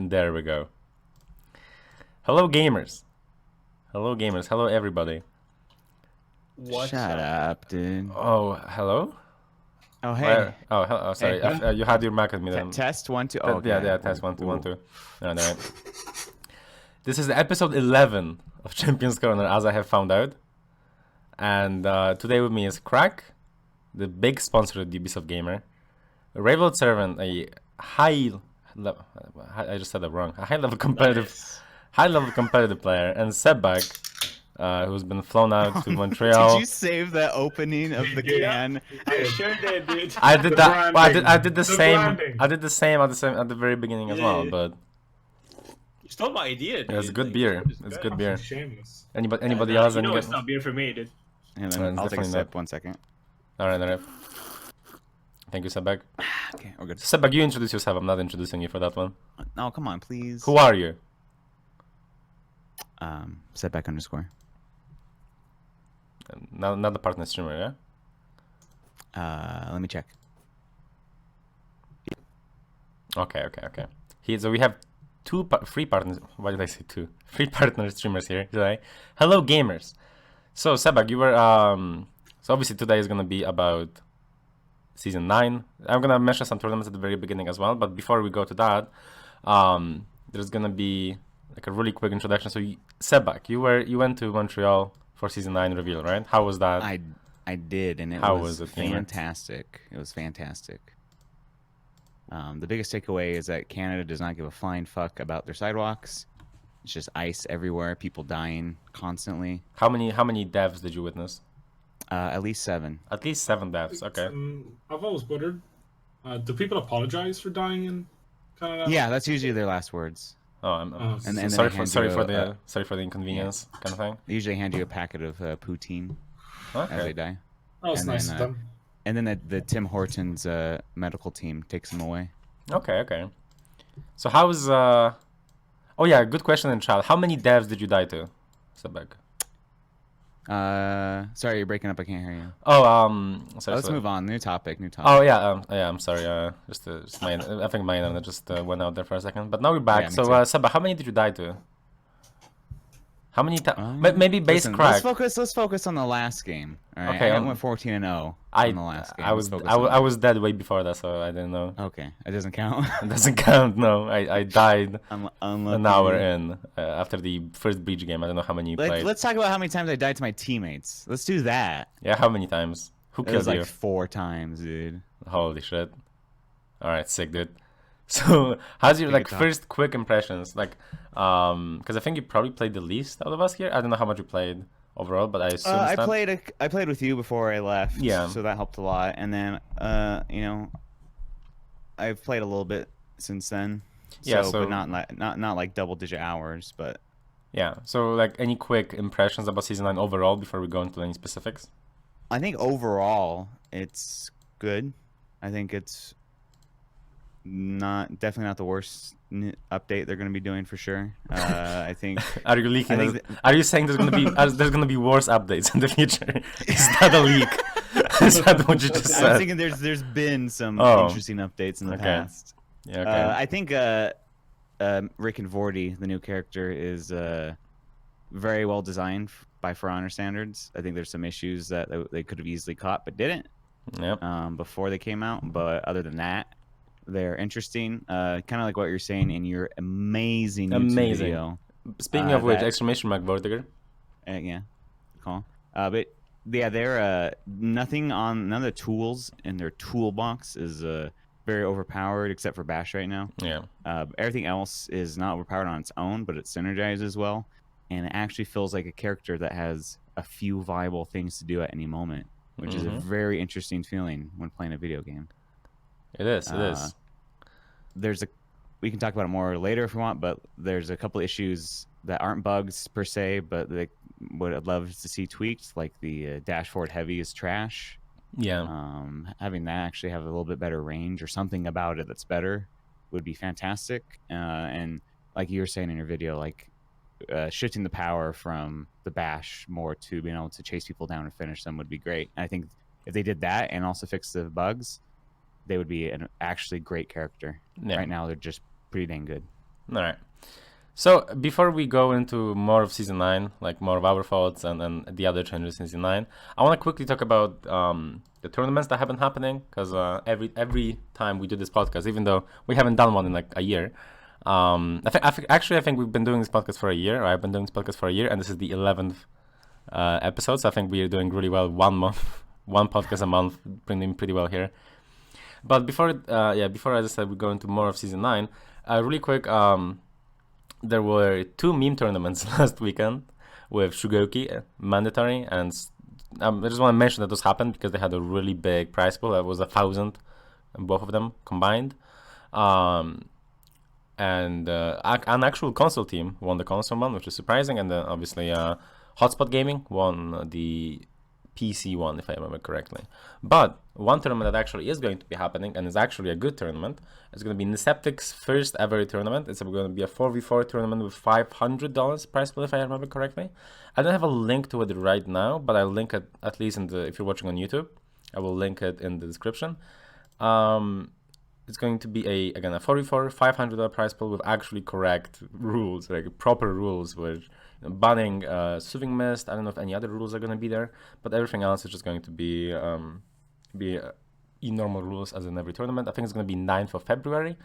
And there we go. Hello, gamers. Hello, gamers. Hello, everybody. Shut up, dude. Oh, hello? Oh, hey. Where? Oh, hello. Oh, sorry. Hey. You had your mic on me. Test 1 2. Oh, okay. Yeah, test 1 2 1 2. No. This is episode 11 of Champions Corner, as I have found out. And today with me is Crack, the big sponsor of Ubisoft Gamer, a Railroad Servant, a high level, I just said that wrong, a high level competitive player, and Sebak, who's been flown out to Montreal. Did you save that opening of the can? I sure did, dude. I did that. Well, I did the same. Branding. I did the same at the very beginning as well. But You stole my idea, dude. it's good beer. It's good beer. Shameless. Anybody else? You know it's not beer for me, dude. And It's then I'll take a definitely sip. not. 1 second. All right. Thank you, Sebak. Okay, we're good. Sebak, you introduce yourself. I'm not introducing you for that one. No, come on, please. Who are you? Setback underscore. Not the partner streamer, yeah. Let me check. Okay. So we have three partners. Why did I say two? 3 partner streamers here today. Hello, gamers. So Sebak, you were So obviously today is gonna be about season 9. I'm gonna mention some tournaments at the very beginning as well. But before we go to that, there's gonna be like a really quick introduction. So Sebak, you went to Montreal for season 9 reveal, right? How was that? I did, and it was fantastic. It was fantastic. The biggest takeaway is that Canada does not give a flying fuck about their sidewalks. It's just ice everywhere, people dying constantly. How many devs did you witness? At least 7. At least 7 devs. Okay. I've always wondered, do people apologize for dying in Canada? Yeah, that's usually their last words. Oh, I'm And then sorry they for hand sorry you for a- the sorry for the inconvenience kind of thing. They usually hand you a packet of poutine as they Okay. die. That was and nice then, of them. And then the Tim Hortons medical team takes them away. Okay. So how's Oh yeah, good question in chat. How many devs did you die to, Sebek? Sorry, you're breaking up. I can't hear you. Oh sorry. Let's move on. New topic. Oh yeah, I'm sorry. Just my I think my internet just went out there for a second. But now we're back. Yeah, me So too. Sebek, how many did you die to? How many times? Maybe base Listen, Crack. Let's focus on the last game. All right. Okay, I went 14-0 I on the last game. I Let's was focus on I was dead way before that, so I didn't know. that. Okay, it doesn't count. It doesn't count. No, I died Unlucky. an hour in after the first breach game. I don't know how many you played. Let's talk about how many times I died to my teammates. Let's do that. Yeah, how many times? Who It killed was like you? 4 times, dude. Holy shit! All right, sick, dude. So, how's your Take like it off. first quick impressions? Like, because I think you probably played the least out of us here. I don't know how much you played overall, but I assume I it's not. played with you before I left. Yeah. So that helped a lot. And then I've played a little bit since then. Yeah, but not like double-digit hours, but Yeah. So, like, any quick impressions about season 9 overall before we go into any specifics? I think overall it's good. I think it's definitely not the worst update they're going to be doing for sure. I think Are you leaking? I think Are you saying there's gonna be worse updates in the future? Is that a leak? Is that what you just I'm said? thinking there's been some Oh. interesting updates in the Okay. past. Yeah. Okay. I think Rick and Vorty, the new character, is very well designed by For Honor standards. I think there's some issues that they could have easily caught but didn't Yep. before they came out. But other than that, they're interesting. Kind of like what you're saying in your amazing YouTube video. Speaking of which, that- exclamation mark Vortiger. Yeah, cool. But yeah, they're none of the tools in their toolbox is very overpowered except for Bash right now. Yeah. Everything else is not overpowered on its own, but it synergizes well, and it actually feels like a character that has a few viable things to do at any moment, which is a very interesting feeling when playing a video game. It is. It is. We can talk about it more later if we want, but there's a couple issues that aren't bugs per se, but they would I'd love to see tweaked, like the dash forward heavy is trash. Yeah. Having that actually have a little bit better range or something about it that's better would be fantastic. And like you were saying in your video, like shifting the power from the bash more to being able to chase people down and finish them would be great. And I think if they did that and also fix the bugs, they would be an actually great character. Yeah. Right now, they're just pretty dang good. All right. So before we go into more of season 9, like more of our thoughts and the other changes in season 9, I want to quickly talk about the tournaments that have been happening, because every time we do this podcast, even though we haven't done one in like a year, I think we've been doing this podcast for a year. Or I've been doing this podcast for a year, and this is the 11th episode. So I think we are doing really well. 1 month, one podcast a month, doing pretty well here. But before as I said, we go into more of season 9. Really quick, there were 2 meme tournaments last weekend with Shugoki mandatory, and I just want to mention that those happened because they had a really big prize pool. That was 1,000, both of them combined. And an actual console team won the console one, which is surprising, and then obviously Hotspot Gaming won the PC one, if I remember correctly. But one tournament that actually is going to be happening, and is actually a good tournament, is going to be Neseptic's first ever tournament. It's going to be a 4v4 tournament with $500 prize pool, if I remember correctly. I don't have a link to it right now, but I'll link it at least if you're watching on YouTube. I will link it in the description. It's going to be a 4v4 $500 prize pool with actually correct rules, like proper rules, which banning Soothing Mist. I don't know if any other rules are going to be there, but everything else is just going to be normal rules as in every tournament. I think it's going to be 9th of February,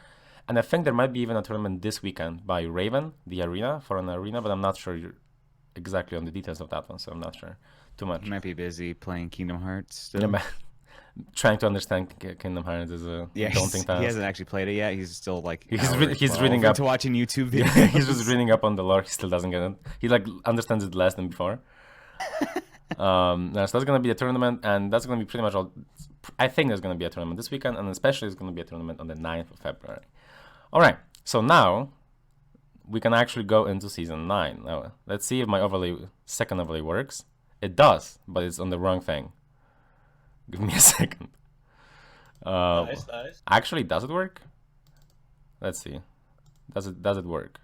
and I think there might be even a tournament this weekend by Raven, the arena, for an arena, but I'm not sure exactly on the details of that one, so I'm not sure too much. He might be busy playing Kingdom Hearts still. Yeah, trying to understand Kingdom Hearts is a daunting task. He hasn't actually played it yet. He's still like he's reading up to watching YouTube videos. Yeah, he's just reading up on the lore. He still doesn't get it. He like understands it less than before. So that's gonna be a tournament, and that's gonna be pretty much all. I think there's gonna be a tournament this weekend, and especially there's gonna be a tournament on the 9th of February. All right, so now we can actually go into season 9. Now let's see if my second overlay works. It does, but it's on the wrong thing. Give me a second. Nice. Actually, does it work? Let's see. Does it work?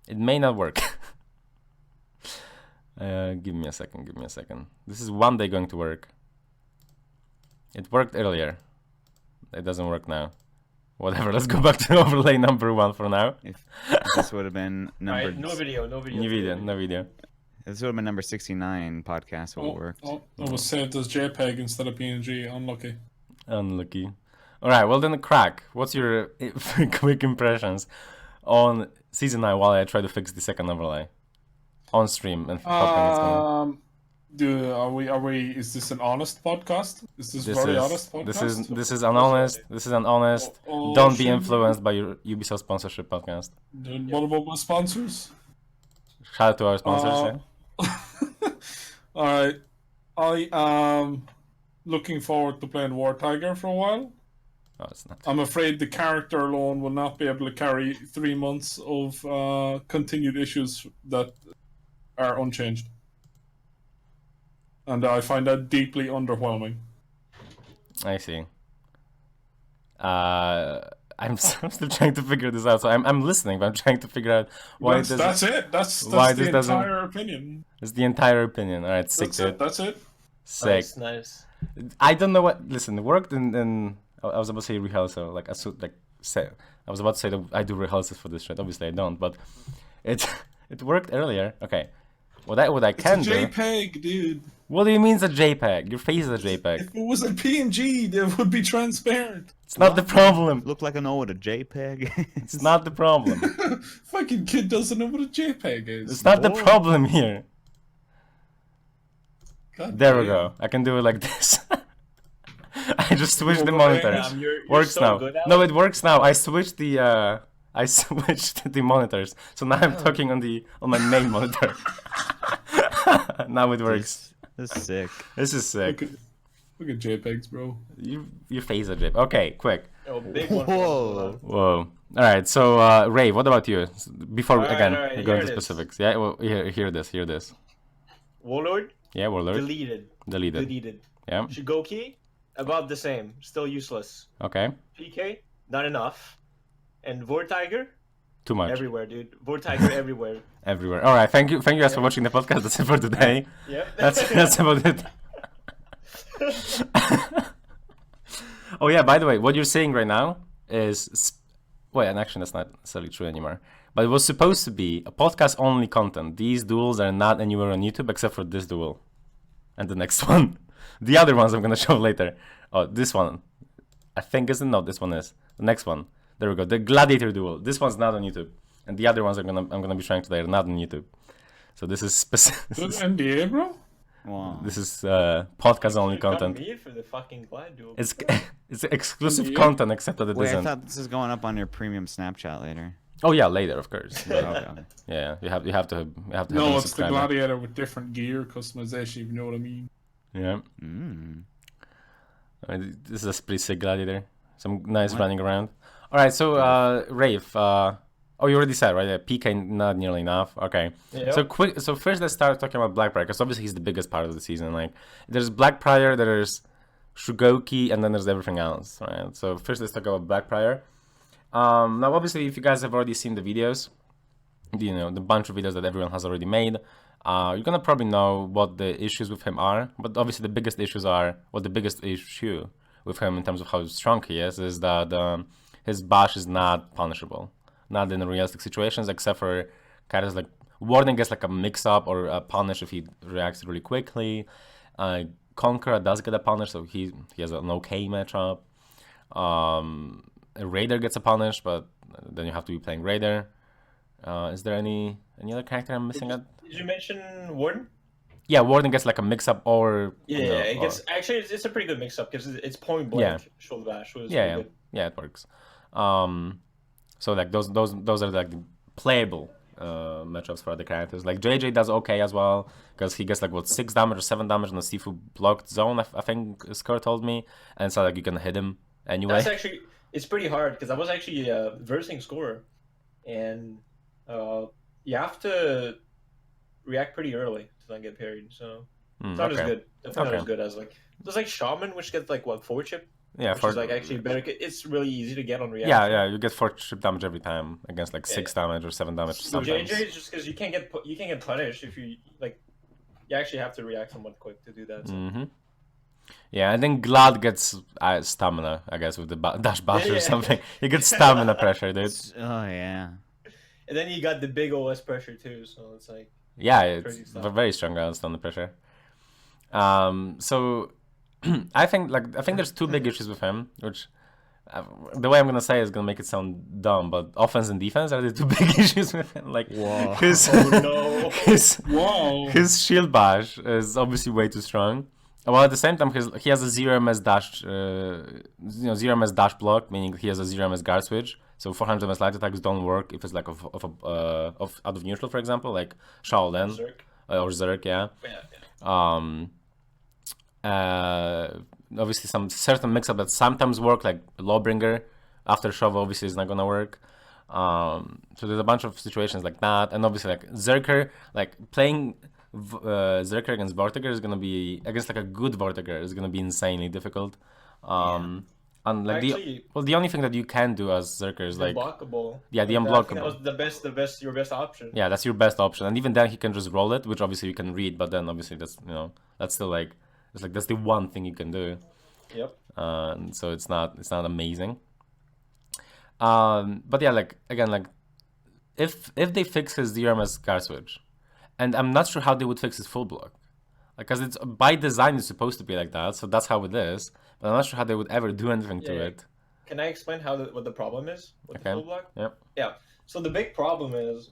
It may not work. Give me a second. This is one day going to work. It worked earlier. It doesn't work now. Whatever. Let's go back to overlay number 1 for now. If this would have been number Alright, no video. No video. This would have been number 69 podcast would have worked. It was saved as JPEG instead of PNG. Unlucky. All right, well then, Crack, what's your quick impressions on season 9 while I try to fix the second overlay on stream and hoping it's Are we? Is this an honest podcast? Is this very honest podcast? This is an honest. This is an honest. Don't be influenced by your Ubisoft sponsorship podcast. What about my sponsors? Shout out to our sponsors. All right, I am looking forward to playing War Tiger for a while. No, it's not. I'm afraid the character alone will not be able to carry 3 months of continued issues that are unchanged. And I find that deeply underwhelming. I see. I'm still trying to figure this out. So I'm listening, but I'm trying to figure out why that's it. That's why the this entire opinion. It's the entire opinion. All right, sick, dude. That's it. Sick. Nice. I don't know what. Listen, it worked in I was about to say rehearsal. I was about to say that I do rehearsals for this shit. Obviously, I don't, but it worked earlier. Okay. What I can do. It's a JPEG, dude. What do you mean it's a JPEG? Your face is a JPEG. If it was a PNG, it would be transparent. It's not the problem. Look like I know what a JPEG. It's not the problem. Fucking kid doesn't know what a JPEG is. It's not the problem here. God There we damn. go. I can do it like this. I just switched the You're monitors. You're Works so now. good at No, it. it works now. I switched the monitors. So now I'm talking on my main monitor. Now it works. This is sick. This is sick. Look at JPEGs, bro. Your face is JPEG. Okay, quick. Oh, big one. Whoa. Whoa. All right. So Ray, what about you? Before All right, again all right, we go here into it is. specifics. Yeah. Well, hear this. Warlord, Yeah, Warlord. deleted. Deleted. Yeah. Shigoki, about the same. Still useless. Okay. PK, not enough. And Vortiger, Too much. everywhere, dude. Vortiger everywhere. Everywhere. All right. Thank you guys for watching the podcast. That's it for today. Yep. That's about it. Oh yeah. By the way, what you're seeing right now is Wait, and actually that's not necessarily true anymore. But it was supposed to be a podcast-only content. These duels are not anywhere on YouTube except for this duel. And the next one. The other ones I'm gonna show later. Oh, this one. I think isn't. No, this one is. The next one. There we go. The gladiator duel. This one's not on YouTube. And the other ones I'm gonna be showing today are not on YouTube. So this is specific. Is it NBA, bro? Wow. This is podcast-only Should've got content. me for the fucking glad duel. It's it's exclusive Yeah. content except that it Wait, I isn't. thought this is going up on your premium Snapchat later. Oh yeah, later of course. But, Okay, okay. yeah, you have to have a No, it's the subscriber. gladiator with different gear customization. If you know what I mean. Yeah. Mm. I mean, this is a pretty sick gladiator. Some nice running around. All right, so Rafe. Oh, you already said right? PK not nearly enough. Okay. Yeah. So quick. So first, let's start talking about Blackbriar because obviously he's the biggest part of the season. Like, there's Blackbriar, there's Shugoki, and then there's everything else. Right. So first, let's talk about Blackbriar. Now, obviously, if you guys have already seen the videos, you know the bunch of videos that everyone has already made. You're gonna probably know what the issues with him are, but obviously the biggest issues are, well, the biggest issue with him in terms of how strong he is that his bash is not punishable, not in realistic situations, except for characters like Warden gets like a mix-up or a punish if he reacts really quickly. Conqueror does get a punish, so he has an okay matchup. A Raider gets a punish, but then you have to be playing Raider. Is there any other character I'm missing? Did you mention Warden? Yeah, Warden gets like a mix-up or Yeah, you know, it or- gets actually it's a pretty good mix-up because it's point blank shoulder bash. So it's yeah, pretty yeah, it works. So like those are like the playable matchups for other characters. Like JJ does okay as well because he gets like what 6 damage or 7 damage on the Sifu blocked zone. I think Skr told me, and so like you can hit him anyway. That's actually it's pretty hard because I was actually versing scorer, and you have to react pretty early to not get parried. So it's not as good. Definitely not Okay. as good as like there's like Shaman, which gets like what 4 chip, Yeah, which is like actually better. It's really easy to get on reaction. yeah, you get 4 chip damage every time against like 6 damage or 7 damage So sometimes. JJ is just because you can't get punished if you like. You actually have to react somewhat quick to do that. So. Mm-hmm. Yeah, I think Glad gets stamina, I guess, with the dash bash or Yeah. something. He gets stamina pressure, dude. Oh yeah. And then you got the big OS pressure too, so it's like Yeah, it's Crazy stuff. very strong against under pressure. So I think there's 2 big issues with him, which the way I'm gonna say is gonna make it sound dumb, but offense and defense are the 2 big issues with him. Like Whoa. his oh no. Wow. his shield bash is obviously way too strong. While at the same time, he has a 0 MS dash, 0 MS dash block, meaning he has a 0 MS guard switch. So 400 MS light attacks don't work if it's like of out of neutral, for example, like Shaolin Zerk. or Zerk, yeah. Obviously, some certain mix-up that sometimes work, like Lawbringer after shove, obviously is not gonna work. So there's a bunch of situations like that, and obviously like Zerker, like playing Zerker against Vortiger is gonna be against like a good Vortiger is gonna be insanely difficult. And like Actually, the only thing that you can do as Zerker is like unblockable. yeah, the Like, I think that unblockable. was the best, your best option. Yeah, that's your best option, and even then he can just roll it, which obviously you can read, but then obviously that's still like that's the one thing you can do. Yep. So it's not amazing. But yeah, like again, like if they fix his DRMS guard switch, and I'm not sure how they would fix his full block, because it's by design it's supposed to be like that, so that's how it is. But I'm not sure how they would ever do anything to Yeah. it. Can I explain what the problem is with the Okay. full block? Yep. Yeah. So the big problem is,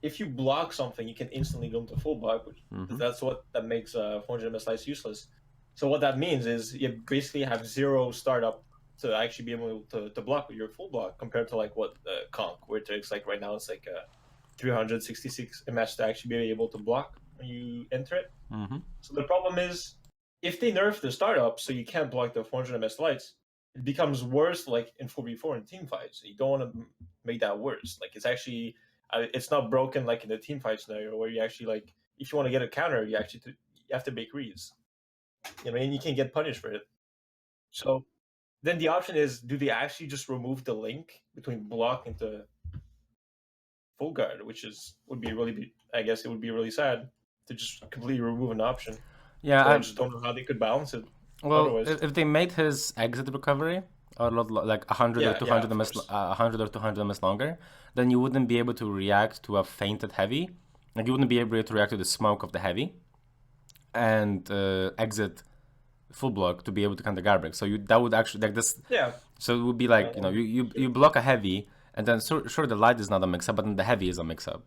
if you block something, you can instantly go into full block, which Mhm. that makes 400 MS slice useless. So what that means is you basically have 0 startup to actually be able to block with your full block compared to like what Conk, where it takes like right now it's like 366 MS to actually be able to block when you enter it. Mm-hmm. So the problem is, if they nerf the startup so you can't block the 400 MS lights, it becomes worse like in 4v4 in team fights. You don't want to make that worse. Like it's actually, it's not broken like in the team fight scenario where you actually like, if you want to get a counter, you have to make reads. You know, and you can get punished for it. So then the option is, do they actually just remove the link between block into full guard, which would be really sad to just completely remove an option. Yeah, I just don't know how they could balance it. well, otherwise- if they made his exit recovery or like 100 or Yeah, 200 of ms, course. 100 or 200 ms longer, then you wouldn't be able to react to a fainted heavy. Like you wouldn't be able to react to the smoke of the heavy and exit full block to be able to counter garbage. So that would actually like this. Yeah. So it would be like you block a heavy and then sure the light is not a mix up, but then the heavy is a mix up.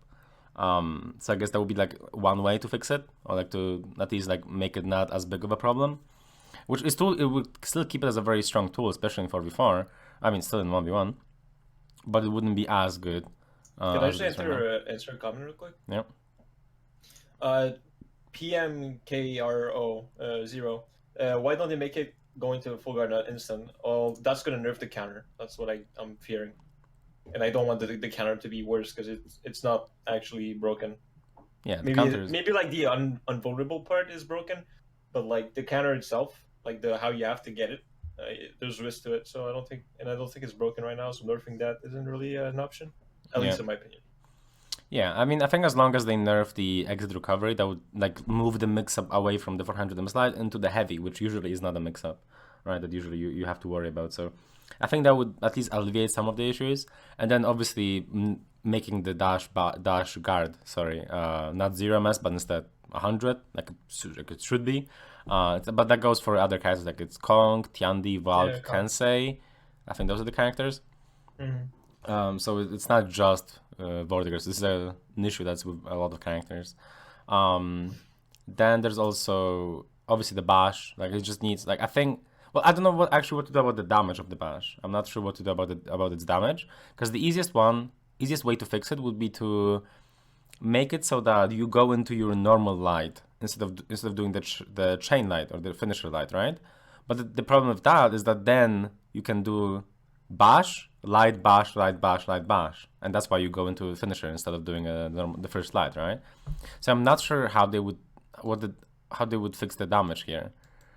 So I guess that would be like one way to fix it, or like to at least like make it not as big of a problem. Which is still, it would still keep it as a very strong tool, especially in 4v4. I mean, still in 1v1, but it wouldn't be as good. Can I as just it is right now. answer a comment real quick? Yeah. PMKRO 0. Why don't they make it go into full guard not instant? Oh, that's gonna nerf the counter. That's what I'm fearing, and I don't want the counter to be worse because it's not actually broken. Yeah, the Maybe counter is... maybe like the unvulnerable part is broken, but like the counter itself, like the how you have to get it, there's risk to it. So I don't think it's broken right now. So nerfing that isn't really an option, at least in my opinion. Yeah, I mean, I think as long as they nerf the exit recovery, that would like move the mix-up away from the 400 ms slide into the heavy, which usually is not a mix-up, right? That usually you have to worry about. So I think that would at least alleviate some of the issues. And then obviously making the dash guard, not 0 ms, but instead 100, like it should be. But that goes for other characters, like it's Kong, Tiandi, Valk, Kensei. I think those are the characters. So it's not just Vortigers. This is an issue that's with a lot of characters. Then there's also obviously the bash. Like it just needs like I think. Well, I don't know what to do about the damage of the bash. I'm not sure what to do about its damage, because the easiest way to fix it would be to make it so that you go into your normal light instead of doing the chain light or the finisher light, right? But the problem with that is that then you can do bash, light, bash, light, bash, light, bash, and that's why you go into a finisher instead of doing the first light, right? So I'm not sure how they would fix the damage here,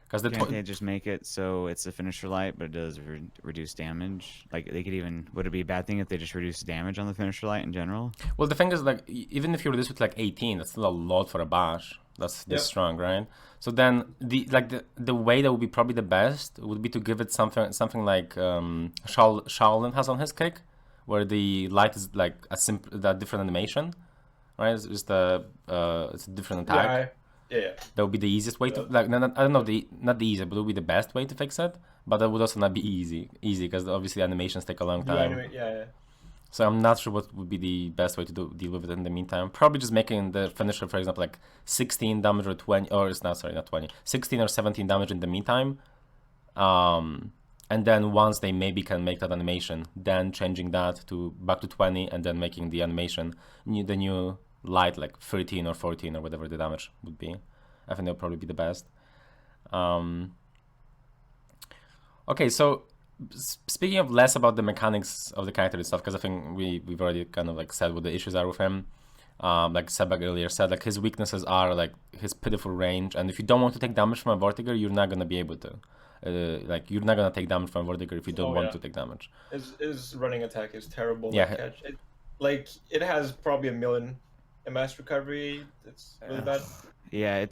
because can't they just make it so it's a finisher light, but it does reduce damage? Like they could even, would it be a bad thing if they just reduce damage on the finisher light in general? Well, the thing is, like, even if you reduce it with like 18, that's still a lot for a bash. That's this strong, right? So then the way that would be probably the best would be to give it something like Shaolin has on his kick, where the light is like a different animation, right? It's just it's a different attack. Yeah. That would be the easiest way to like. I don't know, not the easiest, but it would be the best way to fix it. But that would also not be easy because obviously animations take a long time. Yeah. So I'm not sure what would be the best way to deal with it in the meantime. Probably just making the finisher, for example, like 16 damage or 20, or it's not 20, 16 or 17 damage in the meantime. And then once they maybe can make that animation, then changing that to back to 20, and then making the animation the new light like 13 or 14 or whatever the damage would be. I think that would probably be the best. Okay, so speaking of less about the mechanics of the character itself, because I think we've already kind of like said what the issues are with him. Like Sebag earlier said, like his weaknesses are like his pitiful range, and if you don't want to take damage from a Vortiger, you're not gonna be able to. Like you're not gonna take damage from a Vortiger if you don't want to take damage. His running attack is terrible. Yeah. It has probably 1 million MS recovery. It's really bad. Yeah,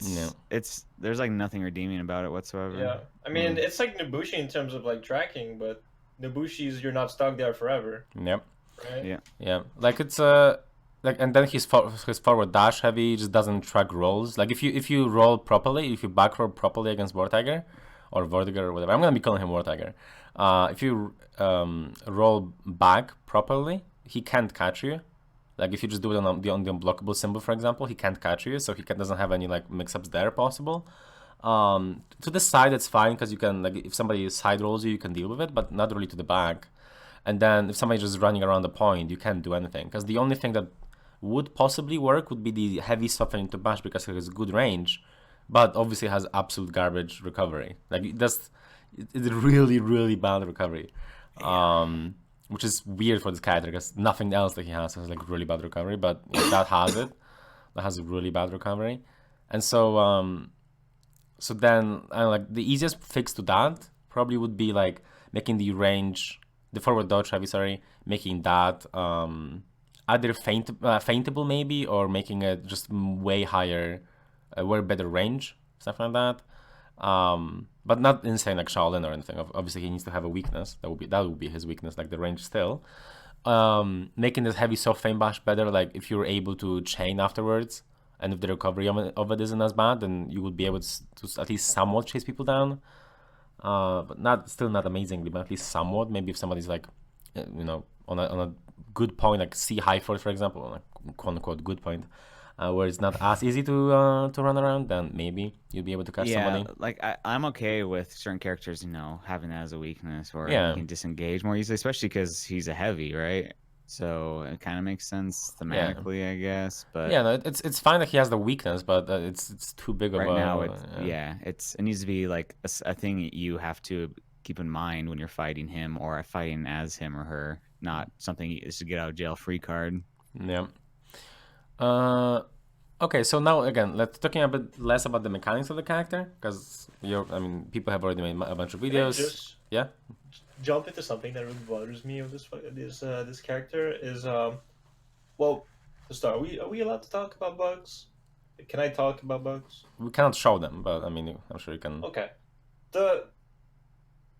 it's there's like nothing redeeming about it whatsoever. Yeah, I mean it's like Nobushi in terms of like tracking, but Nobushi's you're not stuck there forever. Yep. Right? Yeah. Like it's like, and then his forward dash heavy just doesn't track rolls. Like if you roll properly, if you back roll properly against Vortiger or whatever, I'm gonna be calling him Vortiger. If you roll back properly, he can't catch you. Like if you just do it on the unblockable symbol, for example, he can't catch you, so he doesn't have any like mix-ups there possible. To the side, it's fine because you can, like, if somebody side rolls you, you can deal with it, but not really to the back. And then if somebody's just running around the point, you can't do anything, because the only thing that would possibly work would be the heavy softening to bash, because it has good range, but obviously has absolute garbage recovery. Like it's really, really bad recovery. Which is weird for this character because nothing else that he has like really bad recovery, but that has it. That has a really bad recovery, and so so then like the easiest fix to that probably would be like making the range, the forward dodge heavy, making that either feintable maybe, or making it just way higher, way better range, stuff like that. But not insane like Shaolin or anything. Obviously, he needs to have a weakness. That would be his weakness, like the range still. Making this heavy soft flame bash better, like if you're able to chain afterwards, and if the recovery of it isn't as bad, then you would be able to at least somewhat chase people down. But still not amazingly, but at least somewhat. Maybe if somebody's like, on a good point, like C high for example, like quote unquote good point, where it's not as easy to run around, then maybe you'll be able to catch somebody. Like I'm okay with certain characters, having that as a weakness, or Yeah. you can disengage more easily, especially because he's a heavy, right? So it kind of makes sense thematically, I guess. But yeah, no, it's fine that he has the weakness, but it's too big of right a. now, it needs to be like a thing you have to keep in mind when you're fighting him or fighting as him or her, not something is to get out of jail free card. Yeah. Okay, so now again, let's talking a bit less about the mechanics of the character, because people have already made a bunch of Can I videos. just Yeah. jump into something that really bothers me of this character is well, to start, are we allowed to talk about bugs? Can I talk about bugs? We cannot show them, but I mean, I'm sure you can. Okay.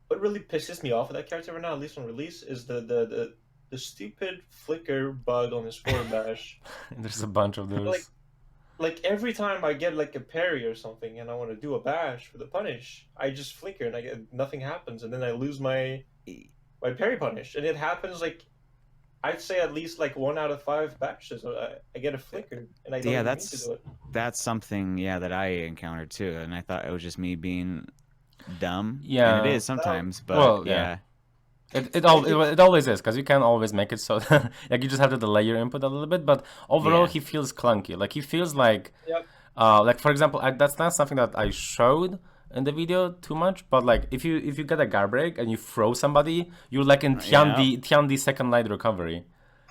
What really pisses me off with that character right now, at least on release, is the stupid flicker bug on his forward bash. There's a bunch of those. Like every time I get like a parry or something and I want to do a bash for the punish, I just flicker and nothing happens, and then I lose my parry punish, and it happens like I'd say at least like 1 out of 5 bashes. I get a flicker, and I don't even mean to do it. That's something that I encountered too, and I thought it was just me being dumb. Yeah, and it is sometimes, but yeah. It always is, because you can't always make it so like you just have to delay your input a little bit, but overall he feels clunky. Like he feels like like for example, that's not something that I showed in the video too much, but like if you get a guard break and you throw somebody, you're like in Tiandi second light recovery.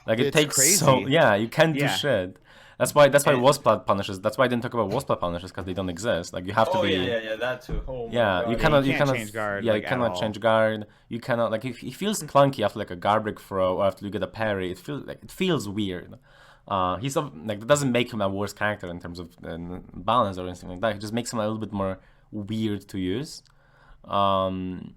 Like it takes crazy. You can't do shit. That's why Wasplat punishes. That's why I didn't talk about Wasplat punishes, because they don't exist. Like you have to be. That too. Oh you cannot change guard. Yeah, you cannot change guard. You cannot like if it feels clunky after like a guard break throw or after you get a parry. It feels weird. He's like that doesn't make him a worse character in terms of balance or anything like that. It just makes him a little bit more weird to use. And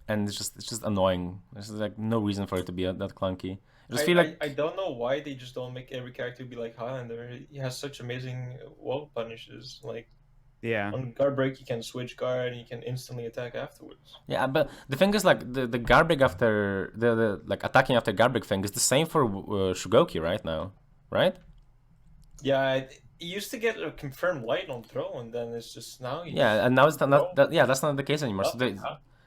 it's just annoying. There's like no reason for it to be that clunky. I don't know why they just don't make every character be like Highlander. He has such amazing wall punishes. Like on guard break, you can switch guard and you can instantly attack afterwards. Yeah, but the thing is, like the guard break after the like attacking after guard break thing is the same for Shugoki right now, right? Yeah, it used to get a confirmed light on throw, and then it's just now. And now it's not that. Yeah, that's not the case anymore.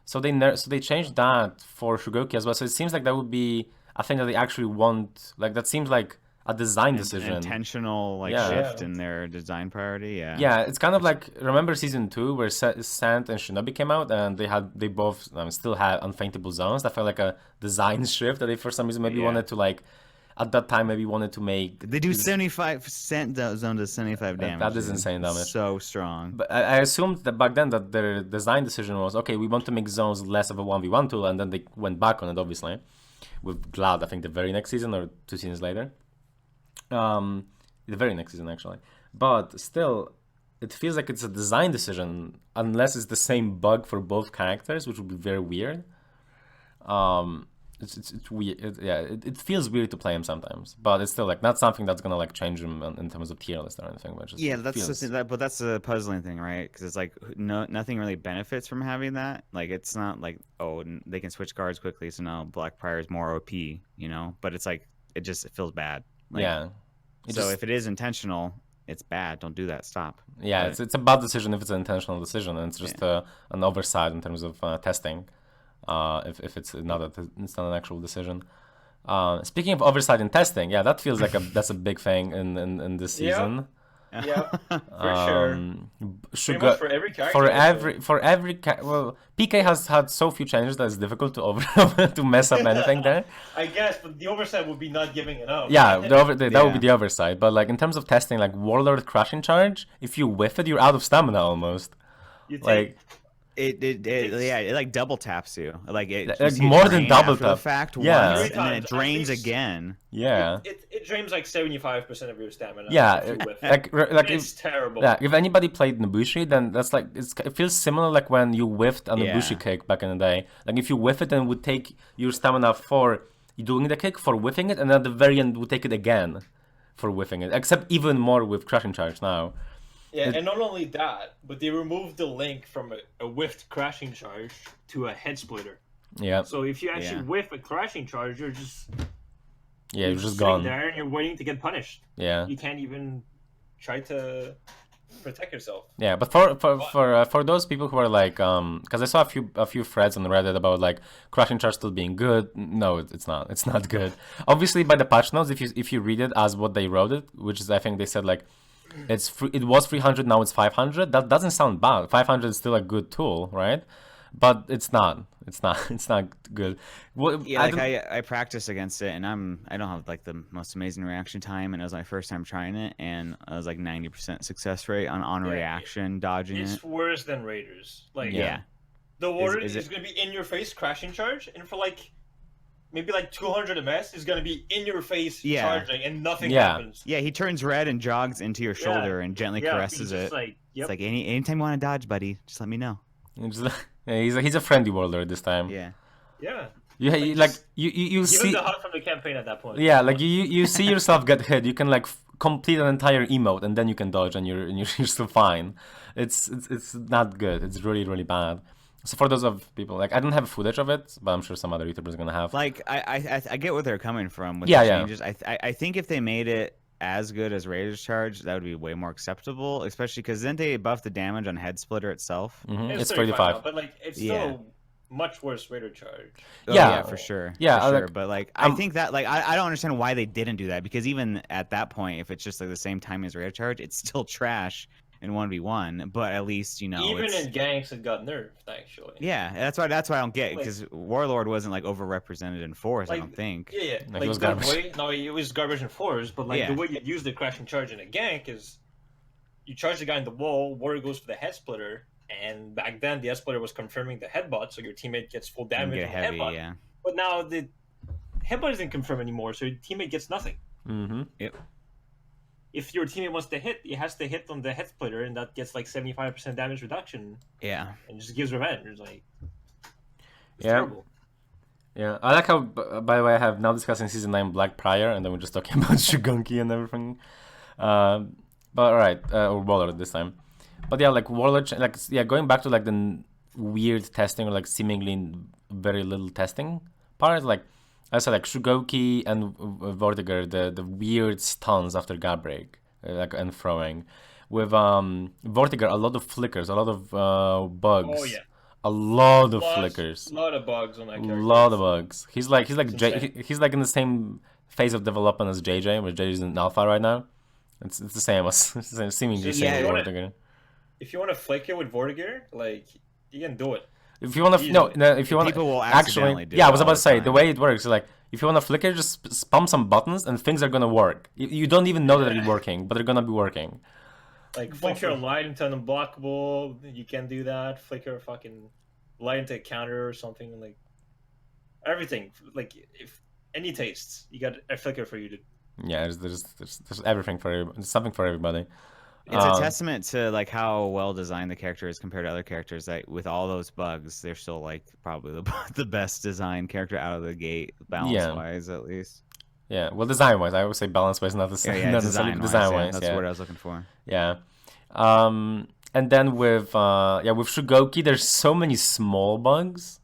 So they changed that for Shugoki as well. So it seems like that would be a thing that they actually want. Like that seems like a design decision, intentional shift in their design priority. Yeah, it's kind of like, remember season 2 where Sant and Shinobi came out and they both still had unfaintable zones. That felt like a design shift that they for some reason maybe wanted to like at that time maybe wanted to make. They do 75% zone to 75 damage. That is insane damage. So strong. But I assumed that back then that their design decision was, okay, we want to make zones less of a 1v1 tool, and then they went back on it obviously with Glad, I think the very next season or 2 seasons later. The very next season actually, but still it feels like it's a design decision unless it's the same bug for both characters, which would be very weird. It's weird. It feels weird to play him sometimes, but it's still like not something that's gonna like change him in terms of tier list or anything. But that's the puzzling thing, right? Because it's like nothing really benefits from having that. Like it's not like they can switch guards quickly, so now Black Prior is more OP, But it's like it feels bad. Like, if it is intentional, it's bad. Don't do that. Stop. Yeah, it's a bad decision if it's an intentional decision, and it's just an oversight in terms of testing. If it's not an actual decision. Speaking of oversight in testing, that feels like that's a big thing in this season. Yeah, for sure. Pretty much for every character. Well, PK has had so few changes that it's difficult to mess up anything there. I guess, but the oversight would be not giving it up. Yeah, that would be the oversight. But like in terms of testing, like Warlord Crushing Charge, if you whiff it, you're out of stamina almost. It like double taps you. Like more than double tap. The fact once, and then it drains again. Yeah. It it drains like 75% of your stamina. Yeah, if you whiff it. like It's terrible. yeah, if anybody played Nobushi, then that's like it feels similar like when you whiffed a Nobushi Yeah. kick back in the day. Like if you whiff it, then it would take your stamina for doing the kick, for whiffing it, and at the very end would take it again for whiffing it. Except even more with crashing charge now. Yeah, and not only that, but they removed the link from a whiffed crashing charge to a head splitter. Yeah, So if you actually Yeah. whiff a crashing charge, you're just you're just sitting gone. there and you're waiting to get punished. Yeah. You can't even try to protect yourself. Yeah, but for those people who are like, because I saw a few threads on Reddit about like crashing charge still being good. No, it's not. It's not good. Obviously, by the patch notes, if you read it as what they wrote it, which is I think they said like, it was 300, now it's 500. That doesn't sound bad. 500 is still a good tool, right? But it's not. It's not. It's not good. Well, Yeah, I like don't- I practice against it, and I don't have like the most amazing reaction time, and it was my first time trying it, and I was like 90% success rate on Yeah, reaction dodging It's it. worse than Raiders. Like Yeah. the warden is is, it- going to be in your face crashing charge, and for like maybe like 200 ms is going to be in your face Yeah. charging, and nothing Yeah. happens. Yeah, he turns red and jogs into your shoulder and gently Yeah, caresses he's it. just like, yep. It's like anytime you want to dodge, buddy, just let me know. yeah, he's a friendly warlord this time. Yeah. yeah. You just you Give see. him the hug from the campaign at that point. Yeah, like you see yourself get hit, you can like complete an entire emote and then you can dodge and you're still fine. It's not good. It's really bad. So for those of people like I don't have footage of it, but I'm sure some other YouTubers are gonna have. Like I get where they're coming from with Yeah, the yeah. changes. I think if they made it as good as Raiders Charge, that would be way more acceptable. Especially because then they buff the damage on Head Splitter itself. It's 35 35. now, but like it's Yeah. still much worse Raider charge. Oh, Yeah. for sure. Yeah, for I sure. like- But like, I'm- I think that like I don't understand why they didn't do that because even at that point, if it's just like the same time as Raider Charge, it's still trash in 1v1. But at least Even it's- in ganks, it got nerfed actually. yeah, that's why I don't get Like- because Warlord wasn't like overrepresented in Force. I Like, don't think. Yeah, Like, it like was the garbage. way no, it was garbage in fours, but like Yeah. the way you use the crashing charge in a gank is you charge the guy in the wall, warrior goes for the head splitter, and back then the head splitter was confirming the headbutt, so your teammate gets full And damage get on the heavy, headbutt. yeah. But now the headbutt isn't confirmed anymore, so your teammate gets nothing. Mm-hmm. If your teammate wants to hit, he has to hit on the head splitter, and that gets like 75% damage reduction, Yeah. and just gives revenge. It's like it's Yeah. terrible. Yeah, I like how. By the way, I have now discussing season 9 Black Prior, and then we're just talking about Shugonki and everything. But alright, or Warlord this time. But yeah, like Warlord, like yeah, going back to like the weird testing or like seemingly very little testing part, like I said, like Shugoki and Vortiger, the weird stuns after guard break, like and throwing. With Vortiger, a lot of flickers, a lot of bugs. Oh, yeah. A lot of flickers. A lot of bugs on that character. Lot of bugs. He's like It's insane. he's like in the same phase of development as JJ, where JJ is in alpha right now. It's the same as it's the same, seemingly So, same yeah, with you wanna- Vortiger. If you want to flick it with Vortiger, like you can do it. If you want to Easily. no, if you want People will actually accidentally do yeah, I it was all about the to say the time. way it works is like if you want to flicker, just spam some buttons and things are gonna work. You don't even know that they're working, but they're gonna be working. Like flicker a light into an unblockable, you can do that. Flicker a fucking light into a counter or something, like everything. Like if any tastes, you got a flicker for you to. Yeah, there's everything for there's something for everybody. It's a testament to like how well designed the character is compared to other characters. That with all those bugs, they're still like probably the best designed character out of the gate, balance wise at least. Yeah, well, design wise, I would say balance wise, not the Yeah, same. yeah, not necessarily design wise. That's yeah. what I was looking for. Yeah. And then with with Shugoki, there's so many small bugs.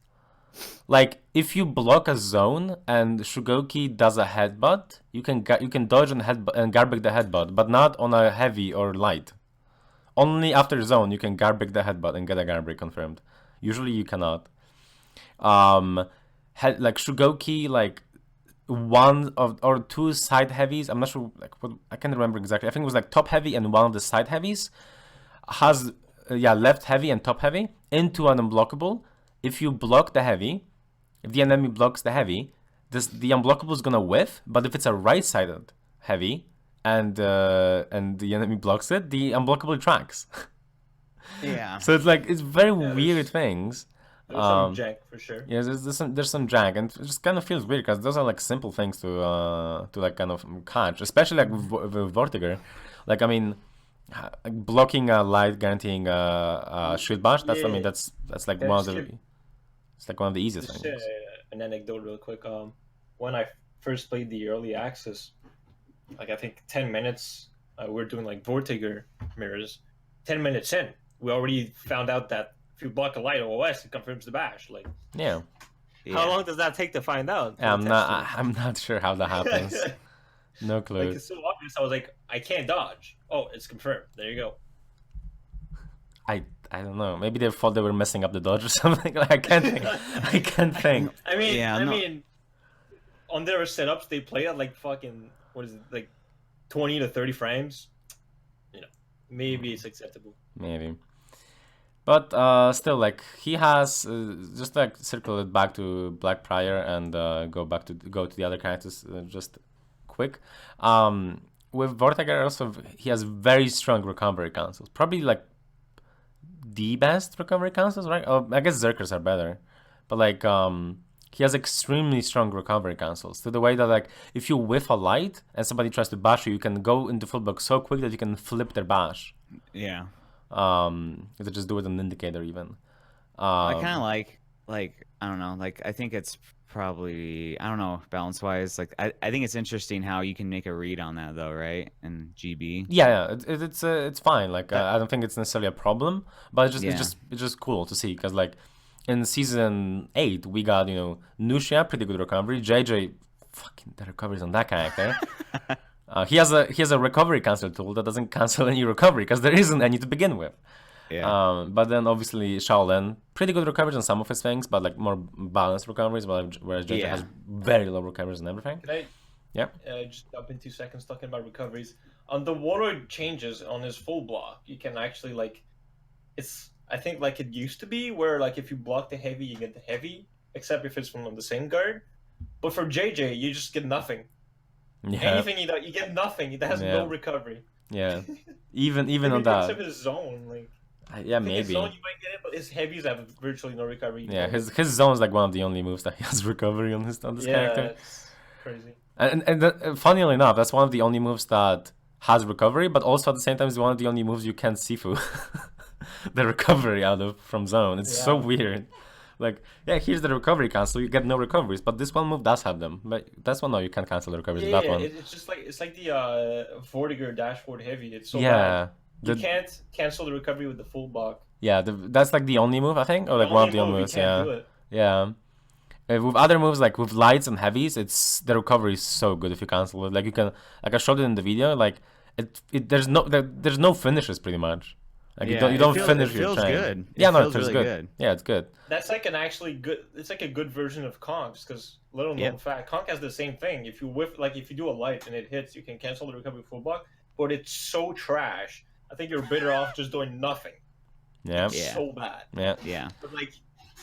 Like if you block a zone and Shugoki does a headbutt, you can dodge and garbage the headbutt, but not on a heavy or light. Only after zone you can garbage the headbutt and get a garbage confirmed. Usually you cannot. Like Shugoki, like one of or two side heavies. I'm not sure. Like what I can't remember exactly. I think it was like top heavy and one of the side heavies has left heavy and top heavy into an unblockable. If you block the heavy, if the enemy blocks the heavy, the unblockable is gonna whiff. But if it's a right-sided heavy and the enemy blocks it, the unblockable tracks. Yeah. So it's like it's very weird things. There's some jank for sure. Yeah, there's some jank, and it just kind of feels weird because those are like simple things to like kind of catch, especially like with Vortiger. Like I mean, blocking a light, guaranteeing a shield bash. That's I mean Yeah. that's like Yeah, one of just the it's like one of the easiest Just things. an anecdote, real quick. When I first played the early access, like I think 10 minutes, we're doing like Vortiger mirrors. 10 minutes in, we already found out that if you block a light OS, it confirms the bash. Like, Yeah, how long does that take to find out? I'm not sure how that happens. No clue. Like, it's so obvious. I was like, I can't dodge. Oh, it's confirmed. There you go. I don't know. Maybe they thought they were messing up the dodge or something. Like, I can't think. I can't think. I mean, Yeah, I no. mean, on their setups, they play at like fucking what is it, like 20 to 30 frames. You know, maybe it's acceptable. Maybe. But still, like he has just like circle it back to Black Prior and go to the other characters just quick. With Vortiger also he has very strong recovery cancels. Probably like the best recovery cancels, right? Oh, I guess Zerkers are better, but like he has extremely strong recovery cancels to the way that like if you whiff a light and somebody tries to bash you, you can go into full block so quick that you can flip their bash. Yeah. To just do it with an indicator even. I kind of like I don't know, like I think it's probably, I don't know, balance wise, like I think it's interesting how you can make a read on that though, right? And GB. Yeah, it's fine. Like I don't think it's necessarily a problem, but Yeah. it's just cool to see because like in season 8 we got Nushia, pretty good recovery. JJ, fucking the recoveries on that character. He has a recovery cancel tool that doesn't cancel any recovery because there isn't any to begin with. Yeah. But then obviously Shaolin, pretty good recoveries on some of his things, but like more balanced recoveries, whereas JJ Yeah. has very low recoveries on everything. Can I Yeah. just jump in 2 seconds talking about recoveries? On the Warlord changes on his full block, you can actually like, it's I think like it used to be where like if you block the heavy, you get the heavy, except if it's from the same guard. But for JJ, you just get nothing. Yeah. Anything you get nothing. It has no Yeah. recovery. Yeah. Even Maybe on except that. his zone, like Yeah, I think his maybe. zone you might get it, but his heavies have virtually no recovery. Yeah, his zone is like one of the only moves that he has recovery on this character. It's crazy. And funnily enough, that's one of the only moves that has recovery, but also at the same time is one of the only moves you can't Sifu the recovery out of from zone. It's so Yeah. weird. Like, yeah, here's the recovery cancel, you get no recoveries, but this one move does have them. But that's one, no, you can't cancel the recoveries with that one. It's just like the Vortiger dashboard heavy. It's so bad. Yeah. You The- can't cancel the recovery with the full block. Yeah, that's like the only move, I think, or like The one only of the only move, moves, you can't yeah. do it. Yeah. With other moves like with lights and heavies, it's the recovery is so good if you cancel it. Like you can, like I showed it in the video, like there's no finishes pretty much. Like Yeah, you don't it feels- finish it your feels train. good. It Yeah, no, it feels feels really good. good. Yeah, it's good. That's like an actually good. It's like a good version of Conks because little known Yep. fact, Conk has the same thing. If you whiff, like if you do a light and it hits, you can cancel the recovery full block. But it's so trash. I think you're better off just doing nothing. Yeah. It's Yeah. so bad. Yeah. Yeah. But like,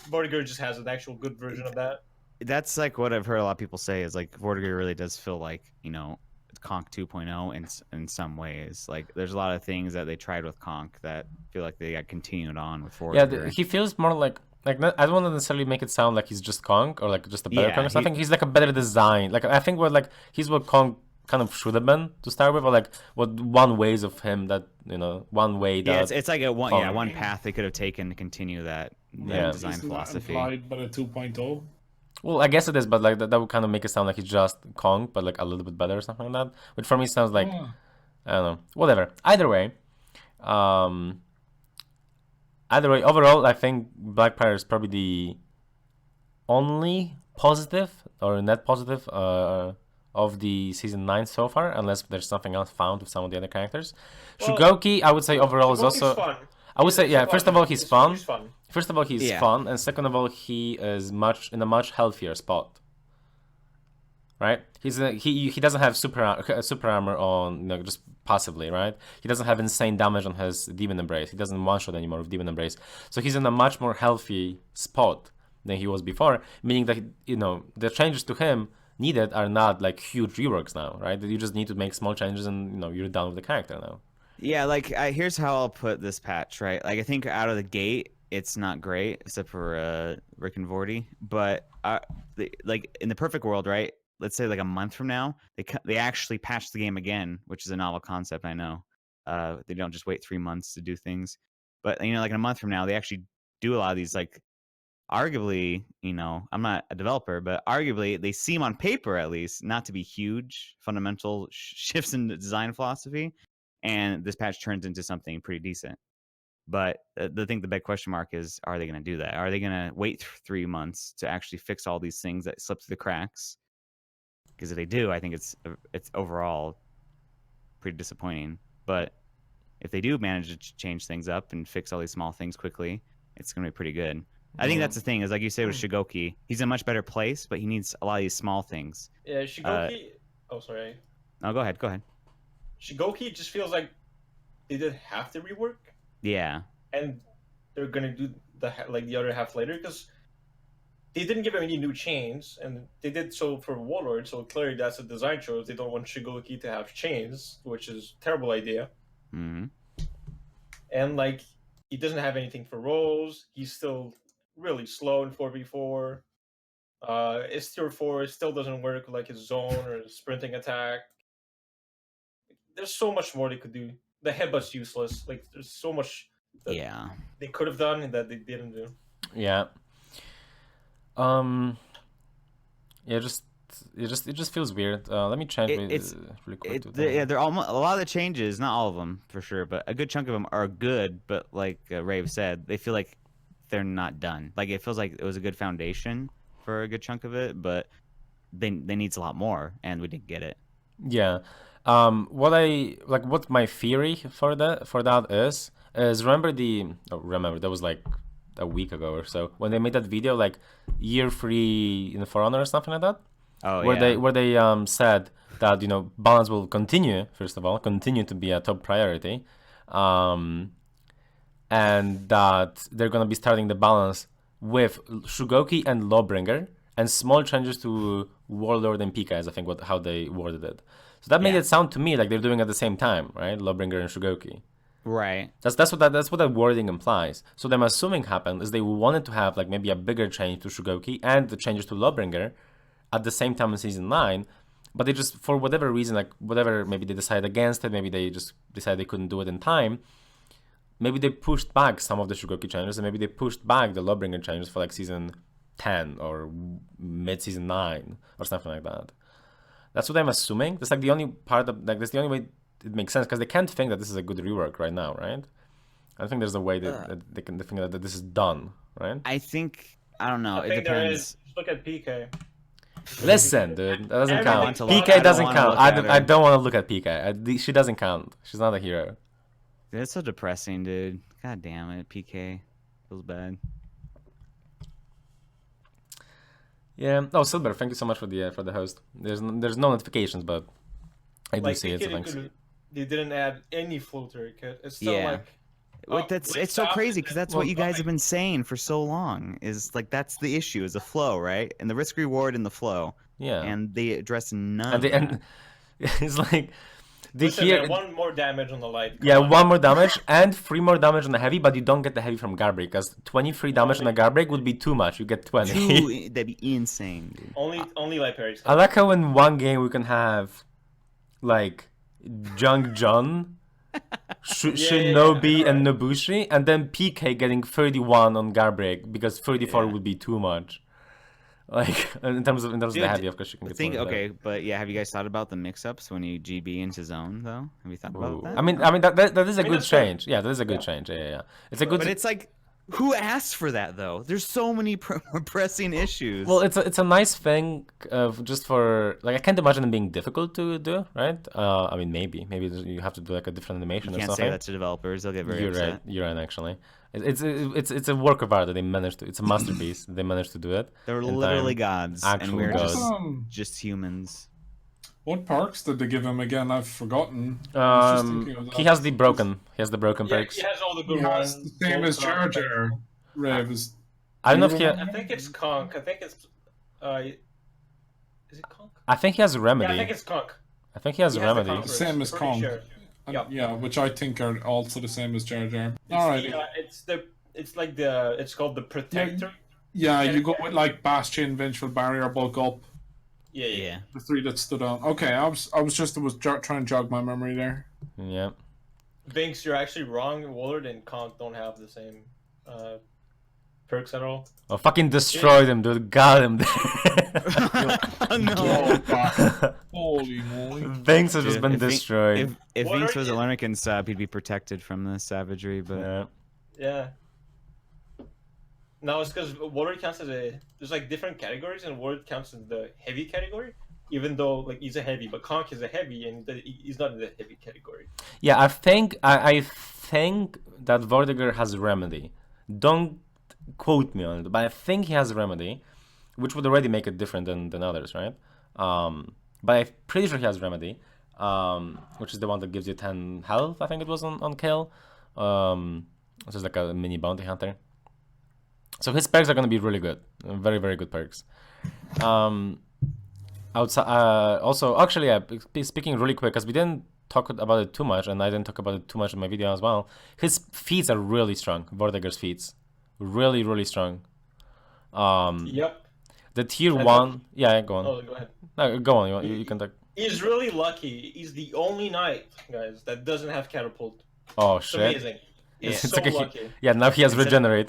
Vortiger just has an actual good version of that. That's like what I've heard a lot of people say is like Vortiger really does feel like, Conk 2.0 in some ways. Like there's a lot of things that they tried with Conk that feel like they got continued on with Yeah, Vortiger. he feels more like not, I don't want to necessarily make it sound like he's just Kong or like just a better Yeah, Kong. I he- think he's like a better design. Like I think he's what Kong kind of should have been to start with, or like what one ways of him that one way that Yeah, it's like one Kong- one path they could have taken to continue that Yeah. design Isn't that philosophy. implied by the 2.0? Well, I guess it is, but like that would kind of make it sound like he's just Kong, but like a little bit better or something like that. Which for me sounds like Oh. I don't know. Whatever. Either way, overall, I think Black Pirate is probably the only positive or net positive of the season 9 so far, unless there's something else found with some of the other characters. Well, Shugoki, I would say overall is Shugoki's also. fun. I would say, yeah. First of all, he's fun. He's fun. First of all, he's Yeah. fun, and second of all, he is in a much healthier spot. Right? He doesn't have super armor on just passively, right? He doesn't have insane damage on his Demon Embrace. He doesn't one shot anymore with Demon Embrace, so he's in a much more healthy spot than he was before. Meaning that the changes to him needed are not like huge reworks now, right? That you just need to make small changes and you're done with the character now. Yeah, like here's how I'll put this patch, right? Like I think out of the gate, it's not great, except for Rick and Morty. But like in the perfect world, right? Let's say like a month from now, they actually patch the game again, which is a novel concept. I know. They don't just wait 3 months to do things, but like in a month from now, they actually do a lot of these like. Arguably, I'm not a developer, but arguably they seem on paper at least not to be huge fundamental shifts in the design philosophy, and this patch turns into something pretty decent. But the big question mark is, are they going to do that? Are they going to wait 3 months to actually fix all these things that slip through the cracks? Because if they do, I think it's overall pretty disappointing. But if they do manage to change things up and fix all these small things quickly, it's going to be pretty good. I think that's the thing, is like you say with Shigoki, he's in a much better place, but he needs a lot of these small things. Yeah, Shigoki. Oh, sorry. No, go ahead. Shigoki just feels like they did half the rework, Yeah. and they're gonna do the other half later because they didn't give him any new chains, and they did so for Warlord. So clearly, that's a design choice. They don't want Shigoki to have chains, which is a terrible idea. Mm-hmm. And like, he doesn't have anything for rolls. He's still really slow in 4v4. His tier 4 still doesn't work like his zone or his sprinting attack. There's so much more they could do. The headbutt's useless. Like, there's so much that they could have done and that they didn't do. Yeah. Yeah, it just feels weird. Let me check really quick. They're a lot of the changes, not all of them for sure, but a good chunk of them are good. But like Rave said, they feel like they're not done. Like it feels like it was a good foundation for a good chunk of it, but they needs a lot more, and we didn't get it. Yeah. What my theory for that is remember that was like a week ago or so when they made that video like year 3 in For Honor or something like that. Oh, where they said that balance will continue, first of all, continue to be a top priority, and that they're gonna be starting the balance with Shugoki and Lawbringer and small changes to Warlord and PK, as I think how they worded it. So that made it sound to me like they're doing it at the same time, right? Lawbringer and Shugoki. Right. That's what that wording implies. So what I'm assuming happened is they wanted to have like maybe a bigger change to Shugoki and the changes to Lawbringer at the same time in season 9, but they just, for whatever reason, maybe they decided against it, maybe they just decided they couldn't do it in time, maybe they pushed back some of the Shugoki changes, and maybe they pushed back the Lawbringer changes for like season 10 or mid-season 9 or something like that. That's what I'm assuming. That's like the only part of, like, that's the only way it makes sense, because they can't think that this is a good rework right now, right? I think there's a way that they can think that this is done, right? I don't know. I think there is. Just look at PK. Listen, dude, that doesn't count. I PK doesn't count. I don't want to look at PK. She doesn't count. She's not a hero. It's so depressing, dude. God damn it, PK. Feels bad. Yeah. Oh, Silver, thank you so much for the host. There's no notifications, but I do see it. So thanks. They didn't add any floater kit. It's still it's so crazy because that's what you guys have been saying for so long. Is like that's the issue, is the flow, right? And the risk reward and the flow. Yeah. And they address none. And it's like one more damage on the light. One more damage and 3 more damage on the heavy, but you don't get the heavy from Garbreak, because 23 damage on the Garbreak would be too much. You get 20. That'd be insane, dude. Only light parries. I like how in one game we can have like Jung Jun, Shinobi, and Nobushi, and then PK getting 31 on Garbreak because 34 would be too much. Like in terms of the heavy, of course you can get but have you guys thought about the mix-ups when you GB into zone though? Have you thought about that? I mean that is a good change. Yeah, that is a good change. Yeah. It's a good. But it's like, who asked for that though? There's so many pressing issues. Well, it's a nice thing just for, like, I can't imagine it being difficult to do, right? I mean, maybe you have to do like a different animation. You can't say that to developers; they'll get very upset. You're right. Actually, it's a work of art that they managed to. It's a masterpiece. They managed to do it. They're literally gods, and we're just humans. What perks did they give him again? I've forgotten. He has the broken perks. He has all the good ones. ones. The same as Jar Jar. I don't know if he. I think it's Conk. I think it's. Is it Conk? I think he has Remedy. Yeah, I think it's Conk. I think he has Remedy. The same as Conk. Sure. Yeah, which I think are also the same as Jar Jar. Alright. It's the it's like it's called the Protector. Yeah, you go with like Bastion, Vengeful Barrier, Bulk Up. Yeah. The 3 that stood out. Okay, I was trying to jog my memory there. Yeah. Binks, you're actually wrong. Wallard and Conk don't have the same perks at all. Oh, fucking destroyed him, dude. Got him. No. Holy moly. Banks has just Dude, been if he- destroyed. If What Vince are was you- Alernakin sub, he'd be protected from the savagery, but Yeah. Yeah. No, it's because Wallard counts as there's like different categories, and Wallard counts in the heavy category. Even though like he's a heavy, but Conk is a heavy, and he's not in the heavy category. Yeah, I think that Vortiger has a remedy. Don't quote me on it, but I think he has a remedy, which would already make it different than others, right? But I'm pretty sure he has a remedy, which is the one that gives you 10 health. I think it was on kill, which is like a mini bounty hunter. So his perks are gonna be really good, very very good perks. Outside, also, actually, speaking really quick, because we didn't talk about it too much, and I didn't talk about it too much in my video as well. His feats are really strong. Vortiger's feats, really, really strong. Yep. The tier I one, yeah, go on. Oh, go ahead. No, go on. You can talk. He's really lucky. He's the only knight, guys, that doesn't have catapult. Oh It's shit! amazing. Yeah. He's It's so like lucky. yeah, now he has Instead of- regenerate.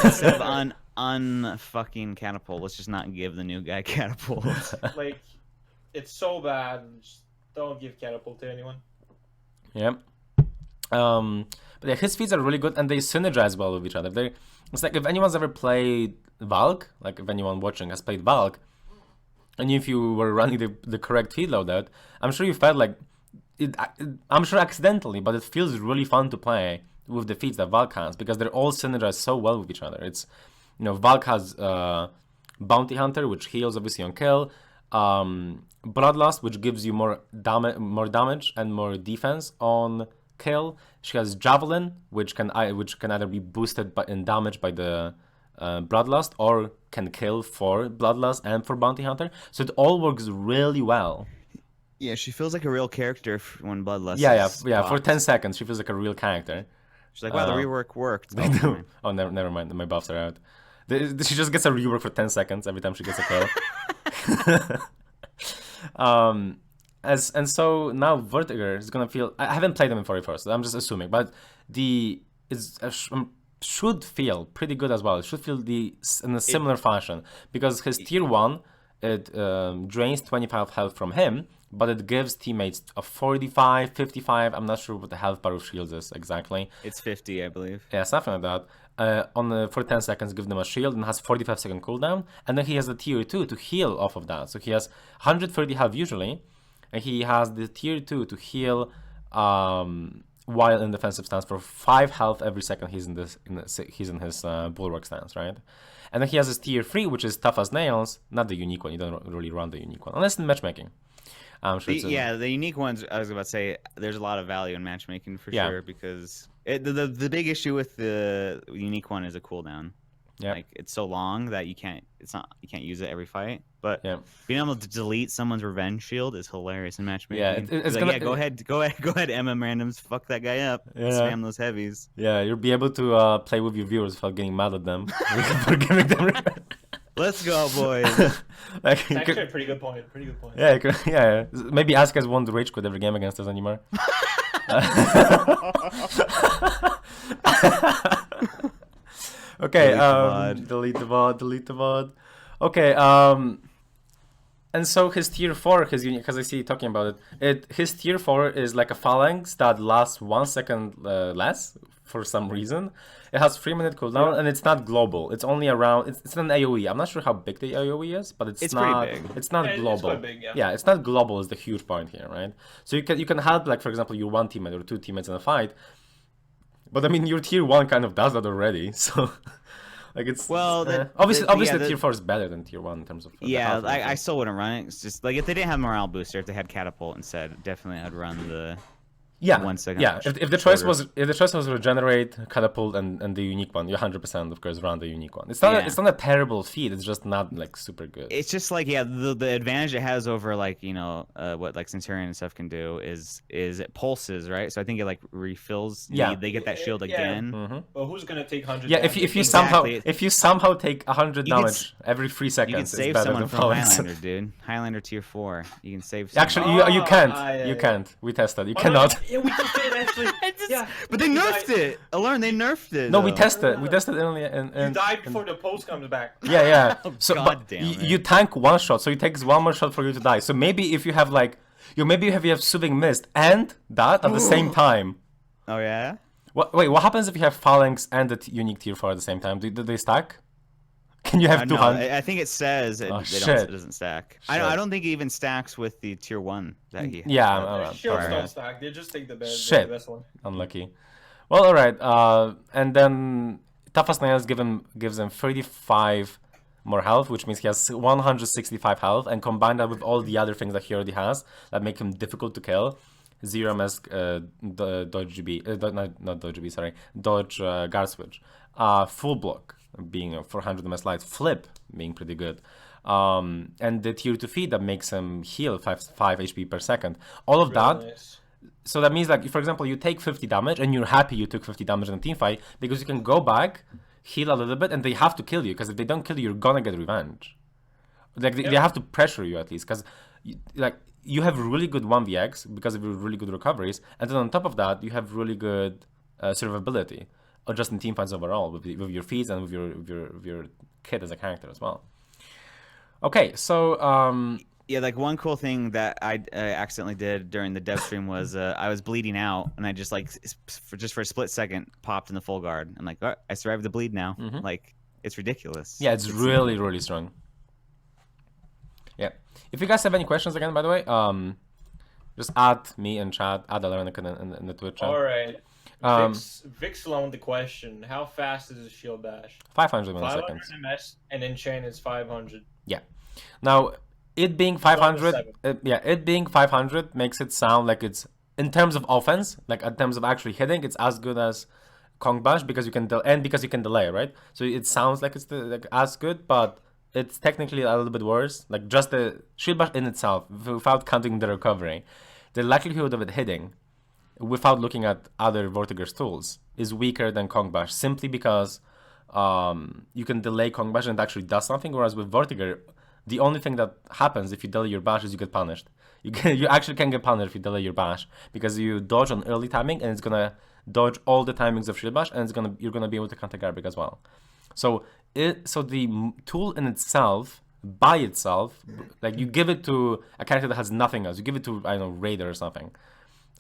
instead of unfucking catapult, let's just not give the new guy catapult. Like, it's so bad. Just don't give catapult to anyone. Yeah. But yeah, his feats are really good, and they synergize well with each other. It's like if anyone's ever played Valk, like if anyone watching has played Valk, and if you were running the correct feed loadout, I'm sure you felt like I'm sure accidentally, but it feels really fun to play with the feats that Valk has because they're all synergized so well with each other. It's, Valk has Bounty Hunter, which heals obviously on kill, Bloodlust, which gives you more damage and more defense on kill. She has Javelin, which can either be boosted in damage by the Bloodlust or can kill for Bloodlust and for Bounty Hunter. So it all works really well. Yeah, she feels like a real character when Bloodlust. Yeah. is For popped. 10 seconds, she feels like a real character. She's like, wow, the rework worked. They do. Oh, never mind. My buffs are out. She just gets a rework for 10 seconds every time she gets a kill. And so now Vortiger is gonna feel. I haven't played him in 41st, so I'm just assuming, but should feel pretty good as well. It should feel in a similar fashion because his tier 1 it drains 25 health from him, but it gives teammates a 45, 55. I'm not sure what the health bar of shields is exactly. It's 50, I believe. Yeah, something like that. For 10 seconds, give them a shield and has 45-second cooldown. And then he has the tier 2 to heal off of that. So he has 130 health usually, and he has the tier 2 to heal while in defensive stance for 5 health every second he's in his bulwark stance, right? And then he has his tier 3, which is tough as nails, not the unique one. You don't really run the unique one unless in matchmaking. I'm sure The unique ones, I was about to say, there's a lot of value in matchmaking for Yeah. sure because the big issue with the unique one is a cooldown. Yeah. Like it's so long that you can't use it every fight. But Yeah. being able to delete someone's revenge shield is hilarious in matchmaking. Yeah, it's like, gonna- yeah, go ahead, MM randoms, fuck that guy up, Yeah. spam those heavies. Yeah, you'll be able to play with your viewers without getting mad at them for giving them revenge. Let's go, boys. Like, It's actually a pretty good point. Pretty good point. yeah, yeah. Maybe Ask us won't rage quit every game against us anymore. Okay, delete the VOD. Okay, and so his tier 4, because I see you talking about it, his tier 4 is like a phalanx that lasts 1 second less for some reason. It has 3-minute cooldown, and it's not global. It's only around. It's an AOE. I'm not sure how big the AOE is, but it's not. pretty big. It's not Yeah, it's global. quite big, yeah. Yeah, it's not global. Is the huge point here, right? So you can help, like for example, your 1 teammate or 2 teammates in a fight. But I mean, your tier 1 kind of does that already. So, like it's obviously tier 4 is better than tier 1 in terms of. Yeah, health and I everything. still wouldn't run it. It's just like if they didn't have morale booster, if they had catapult instead, definitely I'd run the Yeah, 1 second. yeah. If the choice shorter. was regenerate, catapult, and the unique one, you 100% of course run the unique one. It's not Yeah. it's not a terrible feat. It's just not like super good. It's just like the advantage it has over like what like Centurion and stuff can do is it pulses, right? So I think it like refills. Yeah. They get that shield Yeah. again. Mm-hmm. Well, who's gonna take 100? Yeah, damage? if you Exactly. somehow take 100 You can damage every 3 seconds, You can it's save better someone than from Phalanx. Highlander, dude. Highlander tier 4. You can save. Someone. Actually, you Oh, can't. yeah, You yeah. can't. We tested. You Oh, no, cannot. yeah, we just did actually. Yeah, But they You nerfed died- it. Alern, they nerfed it. No, we though. tested. We tested only. You And died before the post comes back. yeah, yeah. So, God but damn it. you tank one shot, so it takes one more shot for you to die. So maybe if you have like, maybe you have soothing mist and that at the same time. Oh yeah. Wait, what happens if you have phalanx and the unique tier 4 at the same time? Do they stack? Can you have No, 200? I think it says Oh, it shit. doesn't stack. Shit. I don't think it even stacks with the tier 1 that he. Yeah, The shields Alright. don't stack. They just take the best, Shit. the best one. unlucky. Well, all right. And then toughest nails gives him 35 more health, which means he has 165 health, and combine that with all the other things that he already has that make him difficult to kill. Zero MS, dodge GB, not dodge GB, sorry, dodge guard switch, full block being 400 MS light, flip being pretty good, and the tier 2 feed that makes him heal 5 HP per second. All of that. Really nice. So that means, like, for example, you take 50 damage and you're happy you took 50 damage in a team fight because you can go back, heal a little bit, and they have to kill you because if they don't kill you, you're gonna get revenge. Like they have to pressure you at least because, like, you have really good 1vx because of your really good recoveries, and then on top of that, you have really good survivability, or just in team fights overall with your feats and with your kit as a character as well. Okay, so Yeah, like one cool thing that I accidentally did during the dev stream was I was bleeding out, and I just like for a split second popped in the full guard. I'm like, oh, I survived the bleed now. Like, it's ridiculous. yeah, it's really strong. Yeah. If you guys have any questions again, by the way, just add me in chat, add Alernakin in the Twitch chat. All right. Vixlon with the question: how fast is his shield bash? 500 500 milliseconds. ms, and enchant is 500. Yeah. Now, it being 500, it being 500 makes it sound like it's, in terms of offense, like in terms of actually hitting, it's as good as Kong Bash because you can because you can delay, right? So it sounds like it's like as good, but it's technically a little bit worse. Like just the shield bash in itself, without counting the recovery, the likelihood of it hitting, without looking at other Vortiger's tools, is weaker than Kong Bash simply because you can delay Kong Bash and it actually does something, whereas with Vortiger, the only thing that happens if you delay your bash is you get punished. You actually can get punished if you delay your bash because you dodge on early timing and it's gonna dodge all the timings of shield bash and you're gonna be able to counter Garbage as well. So the tool in itself, by itself, like you give it to a character that has nothing else. You give it to, I don't know, Raider or something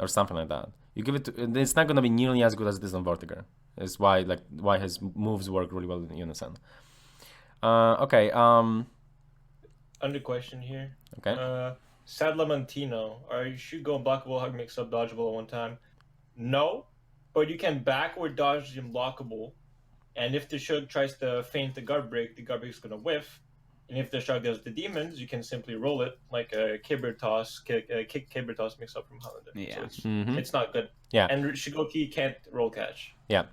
like that. You give it to, it's not gonna be nearly as good as it is on Vortiger. It's why his moves work really well in unison. Okay. Under question here. Okay. Sadlamantino, are you should go unblockable, hug mix up, dodgeable at one time? No, but you can backward dodge the unblockable, and if the Shug tries to feint the guard break is gonna whiff. And if the Shug does the demons, you can simply roll it like a Kibber toss, kick Kibber toss mix up from Highlander. Yeah. So it's not good. Yeah. And Shigoki can't roll catch. Yeah,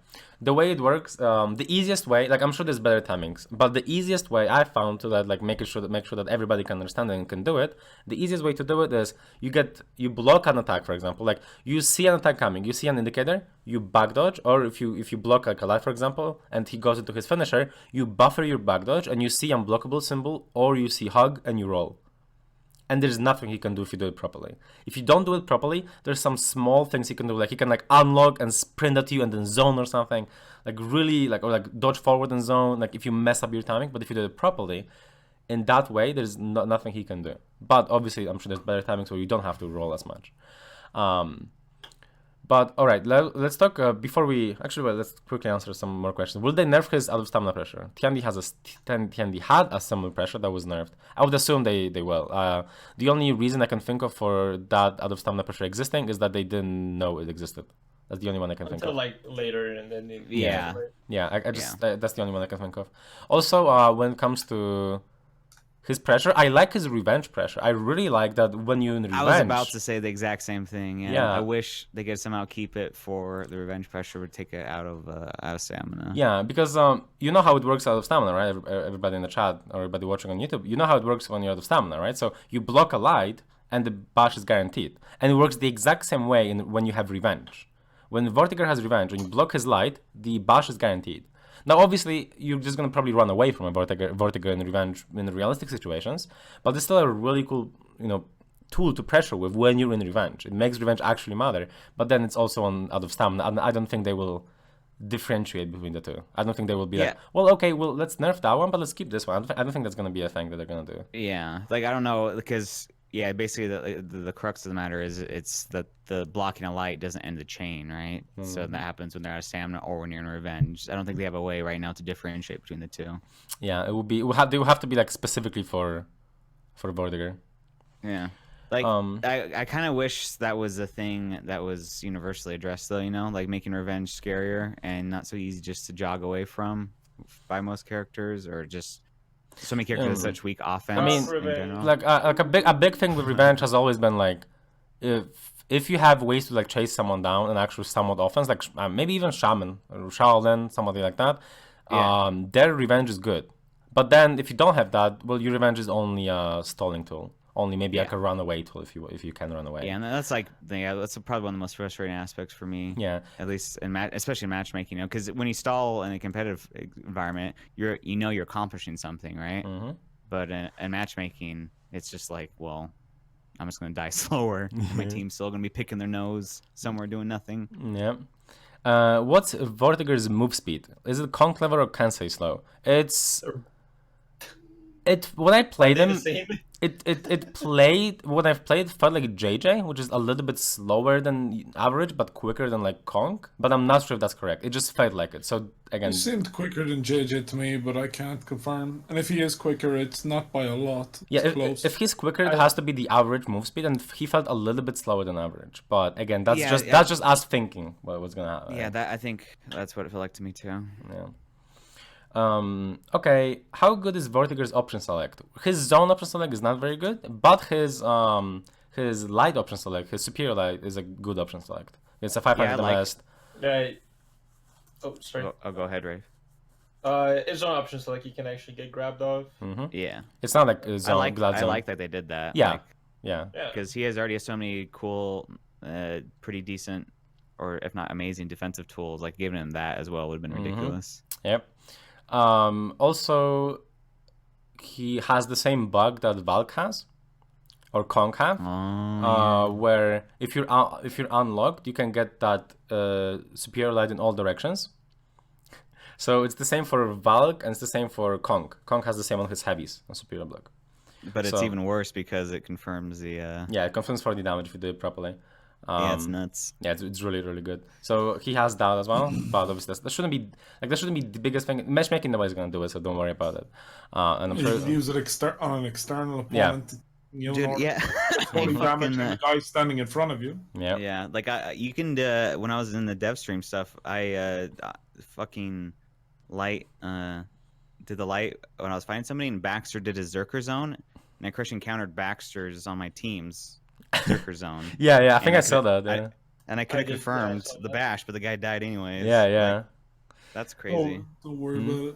the way it works, the easiest way, like I'm sure there's better timings, but the easiest way I found to that, like make sure that everybody can understand it and can do it. The easiest way to do it is you block an attack, for example, like you see an attack coming, you see an indicator, you back dodge, or if you block like a life, for example, and he goes into his finisher, you buffer your back dodge and you see unblockable symbol, or you see hug and you roll. And there's nothing he can do if you do it properly. If you don't do it properly, there's some small things he can do. Like he can like unlock and sprint at you and then zone or something. Like really or dodge forward and zone. Like if you mess up your timing, but if you do it properly, in that way, there's nothing he can do. But obviously, I'm sure there's better timings where you don't have to roll as much. But all right, let's talk before we let's quickly answer some more questions. Will they nerf his out of stamina pressure? TND had a similar pressure that was nerfed. I would assume they will. The only reason I can think of for that out of stamina pressure existing is that they didn't know it existed. That's the only one I can think of. Until like later, and then Yeah. Yeah, I just that's the only one I can think of. Also, when it comes to his pressure. I like his revenge pressure. I really like that when you in revenge. I was about to say the exact same thing. Yeah. I wish they could somehow keep it for the revenge pressure would take it out of stamina. Yeah, because you know how it works out of stamina, right? Everybody in the chat or everybody watching on YouTube, you know how it works when you're out of stamina, right? So you block a light and the bash is guaranteed, and it works the exact same way when you have revenge. When Vortiger has revenge, when you block his light, the bash is guaranteed. Now, obviously, you're just gonna probably run away from a Vortiger in revenge in realistic situations, but it's still a really cool, tool to pressure with when you're in revenge. It makes revenge actually matter, but then it's also out of stamina, and I don't think they will differentiate between the two. I don't think they will be like, well, okay, well, let's nerf that one, but let's keep this one. I don't think that's gonna be a thing that they're gonna do. Yeah, like I don't know because basically the crux of the matter is it's that the blocking a light doesn't end the chain, right? So that happens when they're out of stamina or when you're in revenge. I don't think they have a way right now to differentiate between the two. Yeah, they would have to be like specifically for Vortiger. Yeah. Like I kind of wish that was a thing that was universally addressed, though. Like making revenge scarier and not so easy just to jog away from by most characters, or just so many characters with such weak offense. I mean, in general. like a big thing with revenge has always been like, if you have ways to like chase someone down and actually somewhat offense, like maybe even Shaman or Shaolin, somebody like that, their revenge is good. But then if you don't have that, well, your revenge is only a stalling tool. Only maybe like a runaway tool if you can run away. Yeah, and that's like that's probably one of the most frustrating aspects for me. Yeah, at least especially in matchmaking, because when you stall in a competitive environment, you're accomplishing something, right? Mm-hmm. But in matchmaking, it's just like, well, I'm just gonna die slower. My team's still gonna be picking their nose somewhere doing nothing. Yeah. What's Vortiger's move speed? Is it con clever or Kansei slow? When I played him, it played when I've played felt like JJ, which is a little bit slower than average but quicker than like Kong. But I'm not sure if that's correct. It just felt like it. So again, It seemed quicker than JJ to me, but I can't confirm. And if he is quicker, it's not by a lot. It's close. If he's quicker, it has to be the average move speed, and he felt a little bit slower than average. But again, that's just us thinking what was gonna happen. Yeah, I think that's what it felt like to me too. Yeah. Okay, how good is Vortiger's option select? His zone option select is not very good, but his light option select, his superior light, is a good option select. It's a 500 the best. Oh, sorry. Go ahead, Rafe. His own options like he can actually get grabbed off. Mm-hmm. Yeah, it's not like zone. I like that they did that. Yeah, yeah. Because he has already so many cool, pretty decent, or if not amazing defensive tools. Like giving him that as well would have been ridiculous. Yep. Also, he has the same bug that Valk has, or Kong have, where if you're unlocked, you can get that superior light in all directions. So it's the same for Valk and it's the same for Kong. Kong has the same on his heavies on superior block. But it's even worse because it confirms the. Yeah, it confirms 40 damage if you do it properly. Yeah, it's nuts. Yeah, it's really, really good. So he has that as well, but obviously that shouldn't be the biggest thing. Matchmaking, nobody's gonna do it, so don't worry about it. And I'm sure you use it on an external opponent. Yeah. Dude, yeah. 40 damage and the guy standing in front of you. Yeah. Yeah, like you can. When I was in the dev stream stuff, I fucking light did the light when I was fighting somebody, and Baxter did his Zerker zone, and I Christian countered Baxter's on my team's Zerker zone. Yeah, I think I saw that. Yeah. And I could have confirmed the bash, but the guy died anyways. Yeah. Like, that's crazy. Don't worry about it.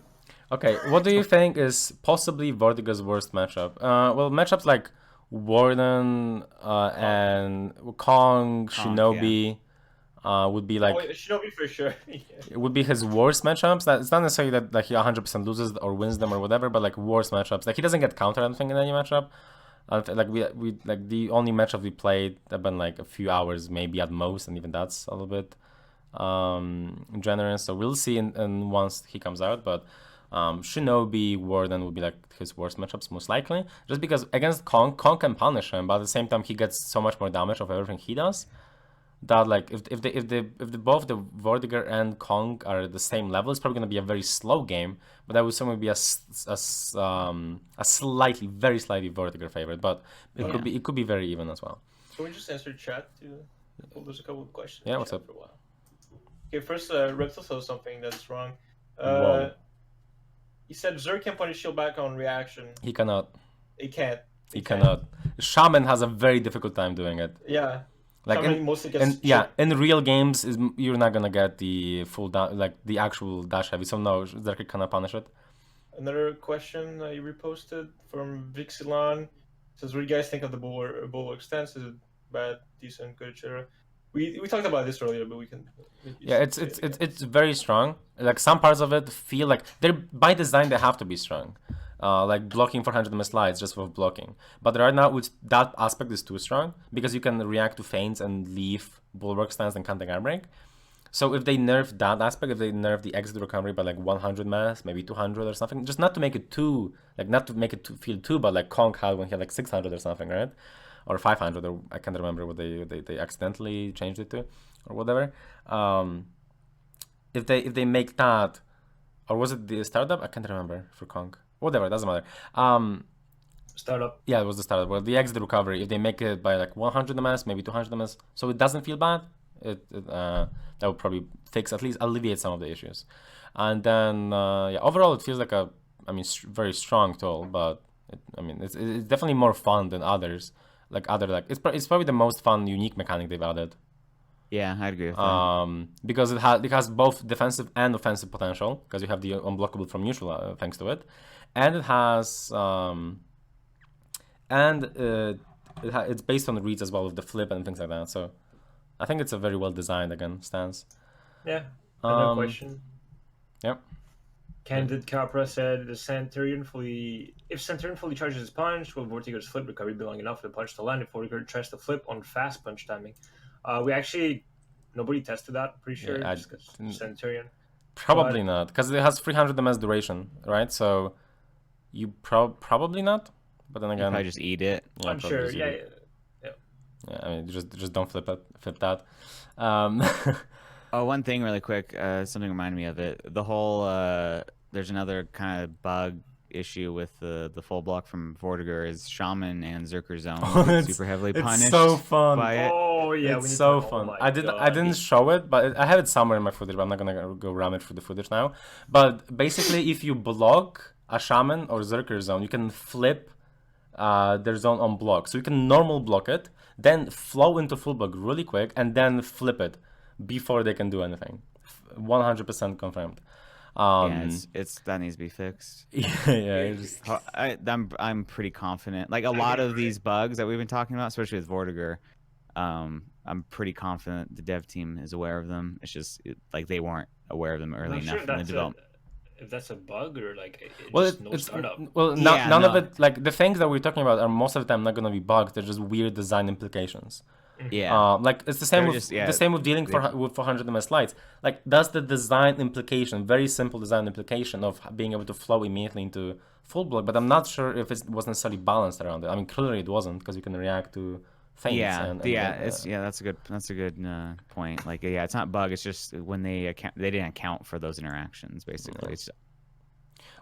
Okay, what do you think is possibly Vortiger's worst matchup? Well, matchups like Warden and Kong, Shinobi would be like... Shinobi for sure. It would be his worst matchups. It's not necessarily that like he 100% loses or wins them or whatever, but like worst matchups. Like he doesn't get countered, I don't think, in any matchup. Like we like the only matchup we played have been like a few hours maybe at most, and even that's a little bit generous. So we'll see in once he comes out, but Shinobi Warden would be like his worst matchups most likely, just because against Kong can punish him, but at the same time he gets so much more damage of everything he does that like if both the Vortiger and Kong are at the same level, it's probably gonna be a very slow game, but that would certainly be a slightly, very slightly Vortiger favorite, but it could be very even as well. Can we just answer chat too? Oh, there's a couple of questions. Yeah, what's up? For a while. Okay, first, Reptil says something that's wrong. Whoa. He said Zerk can punish shield back on reaction. He cannot. It can't. He cannot. Shaman has a very difficult time doing it. Yeah. Like Shaman mostly gets in real games, you're not gonna get the full like the actual dash heavy. So no, Zerker cannot punish it. Another question you reposted from Vixilon says, "What do you guys think of the bulwark stance? Is it bad, decent, good, etc.?" We talked about this earlier, but we can. Yeah, it's very strong. Like some parts of it feel like they're by design they have to be strong. Like blocking 400 ms slides just for blocking. But right now, that aspect is too strong because you can react to feints and leave bulwark stance and counter arm break. So if they nerf that aspect, if they nerf the exit recovery by like 100 ms, maybe 200 or something, just not to make it too, like not to make it feel too bad, like Kong had when he had like 600 or something, right? Or 500, or I can't remember what they accidentally changed it to, or whatever. If they make that, or was it the startup? I can't remember for Kong. Whatever, doesn't matter. Startup. Yeah, it was the startup. Well, the exit recovery, if they make it by like 100 ms, maybe 200 ms, so it doesn't feel bad, that would probably fix, at least alleviate some of the issues. And then yeah, overall it feels like a, very strong tool, but it's definitely more fun than others. Like it's probably the most fun unique mechanic they've added. Yeah, I'd agree with that. Because it has both defensive and offensive potential, because you have the unblockable from neutral thanks to it, and it has it's based on the reads as well with the flip and things like that. So I think it's a very well designed stance. Yeah. Another question. Yep. Candid Capra said, if Centurion fully charges his punch, will Vortiger's flip recovery be long enough for the punch to land if Vortiger tries to flip on fast punch timing? Nobody tested that, pretty sure. Yeah, Centurion. Probably not, because it has 300 ms duration, right? So you probably not. But then again, probably just eat it. Yeah, I'm sure. Yeah. Yeah, just don't flip that. Oh, one thing really quick. Something reminded me of it. The whole there's another kind of bug issue with the full block from Vortiger is Shaman and Zerker Zone get super heavily punished. It's so fun. By it. Oh yeah, it's so fun. I didn't show it, but I have it somewhere in my footage. But I'm not gonna go ram it through the footage now. But basically, if you block a Shaman or Zerker Zone, you can flip their zone on block. So you can normal block it, then flow into full block really quick, and then flip it before they can do anything. 100% confirmed. Yeah, it's that needs to be fixed. Yeah. I'm pretty confident. Like a lot of these bugs that we've been talking about, especially with Vortiger, I'm pretty confident the dev team is aware of them. It's just like they weren't aware of them early enough in the development. If that's a bug or like startup. None of it. Like the things that we're talking about are most of the time not gonna be bugs. They're just weird design implications. Yeah. Like it's the same with dealing with 400 ms lights. Like that's the design implication, very simple design implication of being able to flow immediately into full block. But I'm not sure if it was necessarily balanced around it. Clearly it wasn't, because you can react to feints. That's a good point. Like it's not bug. It's just when they didn't account for those interactions. Basically,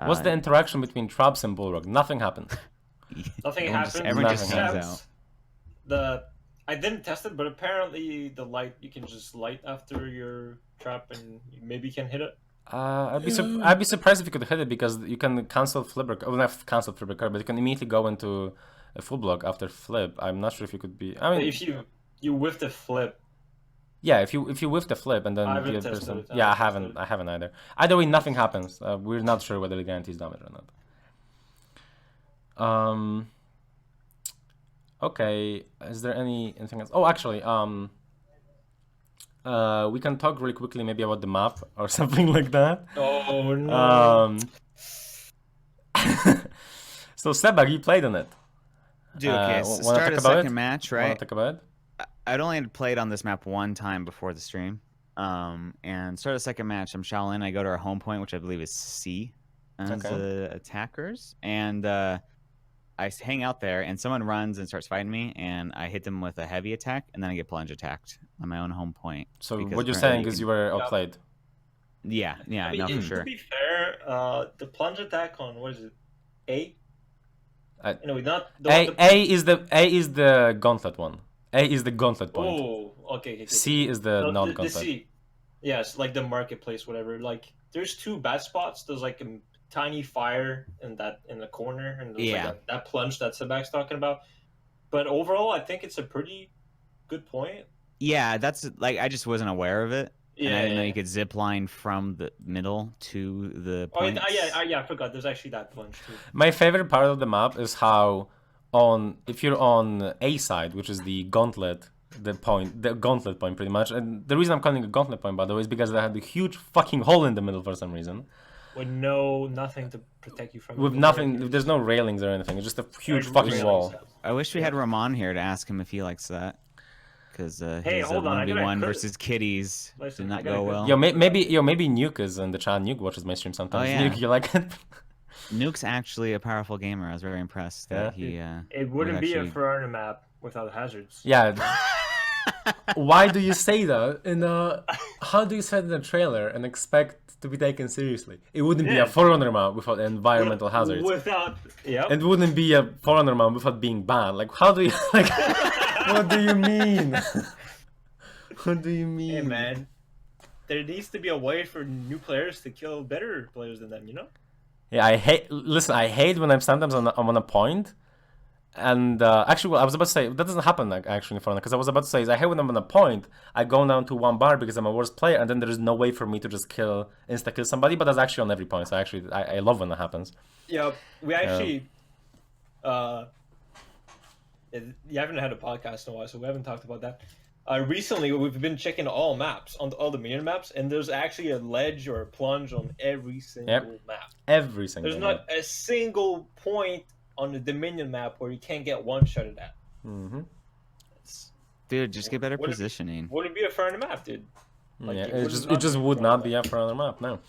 what's the interaction between traps and bulwark? Nothing happened. Nothing happened. Everyone just hangs out. I didn't test it, but apparently the light, you can just light after your trap and you maybe can hit it. I'd be surprised if you could hit it, because you can cancel flip recovery. Well, not cancel flip recovery, but you can immediately go into a full block after flip. I'm not sure if you could be. If you whiff the flip. Yeah, if you whiff the flip and then the other person. Yeah, I haven't either. Either way, nothing happens. We're not sure whether it guarantees damage or not. Okay, is there anything else? Oh, actually, we can talk really quickly maybe about the map or something like that. Oh no. So Sebag, you played on it. Dude, okay, so start a second match, right? Wanna talk about it? I'd only played on this map one time before the stream. And start a second match. I'm Shaolin. I go to our home point, which I believe is C, as attackers, and I hang out there, and someone runs and starts fighting me, and I hit them with a heavy attack, and then I get plunge attacked on my own home point. So what you're saying is you were outplayed. Yeah, no, for sure. To be fair, the plunge attack on what is it, A? Not the A is the gauntlet one. A is the gauntlet point. Oh, okay. C is the non-gauntlet. The C. Yes, like the marketplace, whatever. Like, there's two bad spots. There's like tiny fire in the corner, and there's Yeah. like that plunge that Sebak's talking about. But overall, I think it's a pretty good point. Yeah, that's like I just wasn't aware of it, and I Yeah, didn't know yeah. you could zip line from the middle to the Oh, points. I forgot. There's actually that plunge too. My favorite part of the map is how if you're on A side, which is the gauntlet point pretty much. And the reason I'm calling it a gauntlet point, by the way, is because they had a huge fucking hole in the middle for some reason. With nothing to protect you from. With the nothing, characters. there's no railings or anything. It's just a huge There's fucking railings. wall. I wish we had Ramon here to ask him if he likes that, because Hey, his hold on, I gotta 1v1 crit- versus kitties Listen, did I not gotta go crit- well. Yo, maybe Nuke is in the chat. Nuke watches my stream sometimes. Oh, yeah. Nuke, you like it? Nuke's actually a powerful gamer. I was very impressed that he. It wouldn't be actually- a Ferrari map without hazards. Yeah. Why do you say that? How do you say it in the trailer and expect to be taken seriously? It wouldn't be Yeah. a Forerunner map without environmental hazards. Without, yep. It wouldn't be a Forerunner map without being banned. Like, how do you like? What do you mean? What do you mean? Hey man, there needs to be a way for new players to kill better players than them. You know? Yeah, I hate. Listen, I hate when I'm sometimes I'm on a point, and actually, well, I was about to say that doesn't happen like actually in front because I was about to say is I hate when I'm on a point. I go down to one bar because I'm a worst player, and then there is no way for me to just insta kill somebody. But that's actually on every point. So actually, I love when that happens. Yeah, we actually. You haven't had a podcast in a while, so we haven't talked about that. Recently, we've been checking all maps on all the minion maps, and there's actually a ledge or a plunge on every single map. Every single. There's map. not a single point on the Dominion map where you can't get one shot at that. Mm-hmm. Dude, just get better Would it be- positioning. Would it be a fair map, dude? Like, Yeah, it it would just not it just be would a not fair be up for another map. No.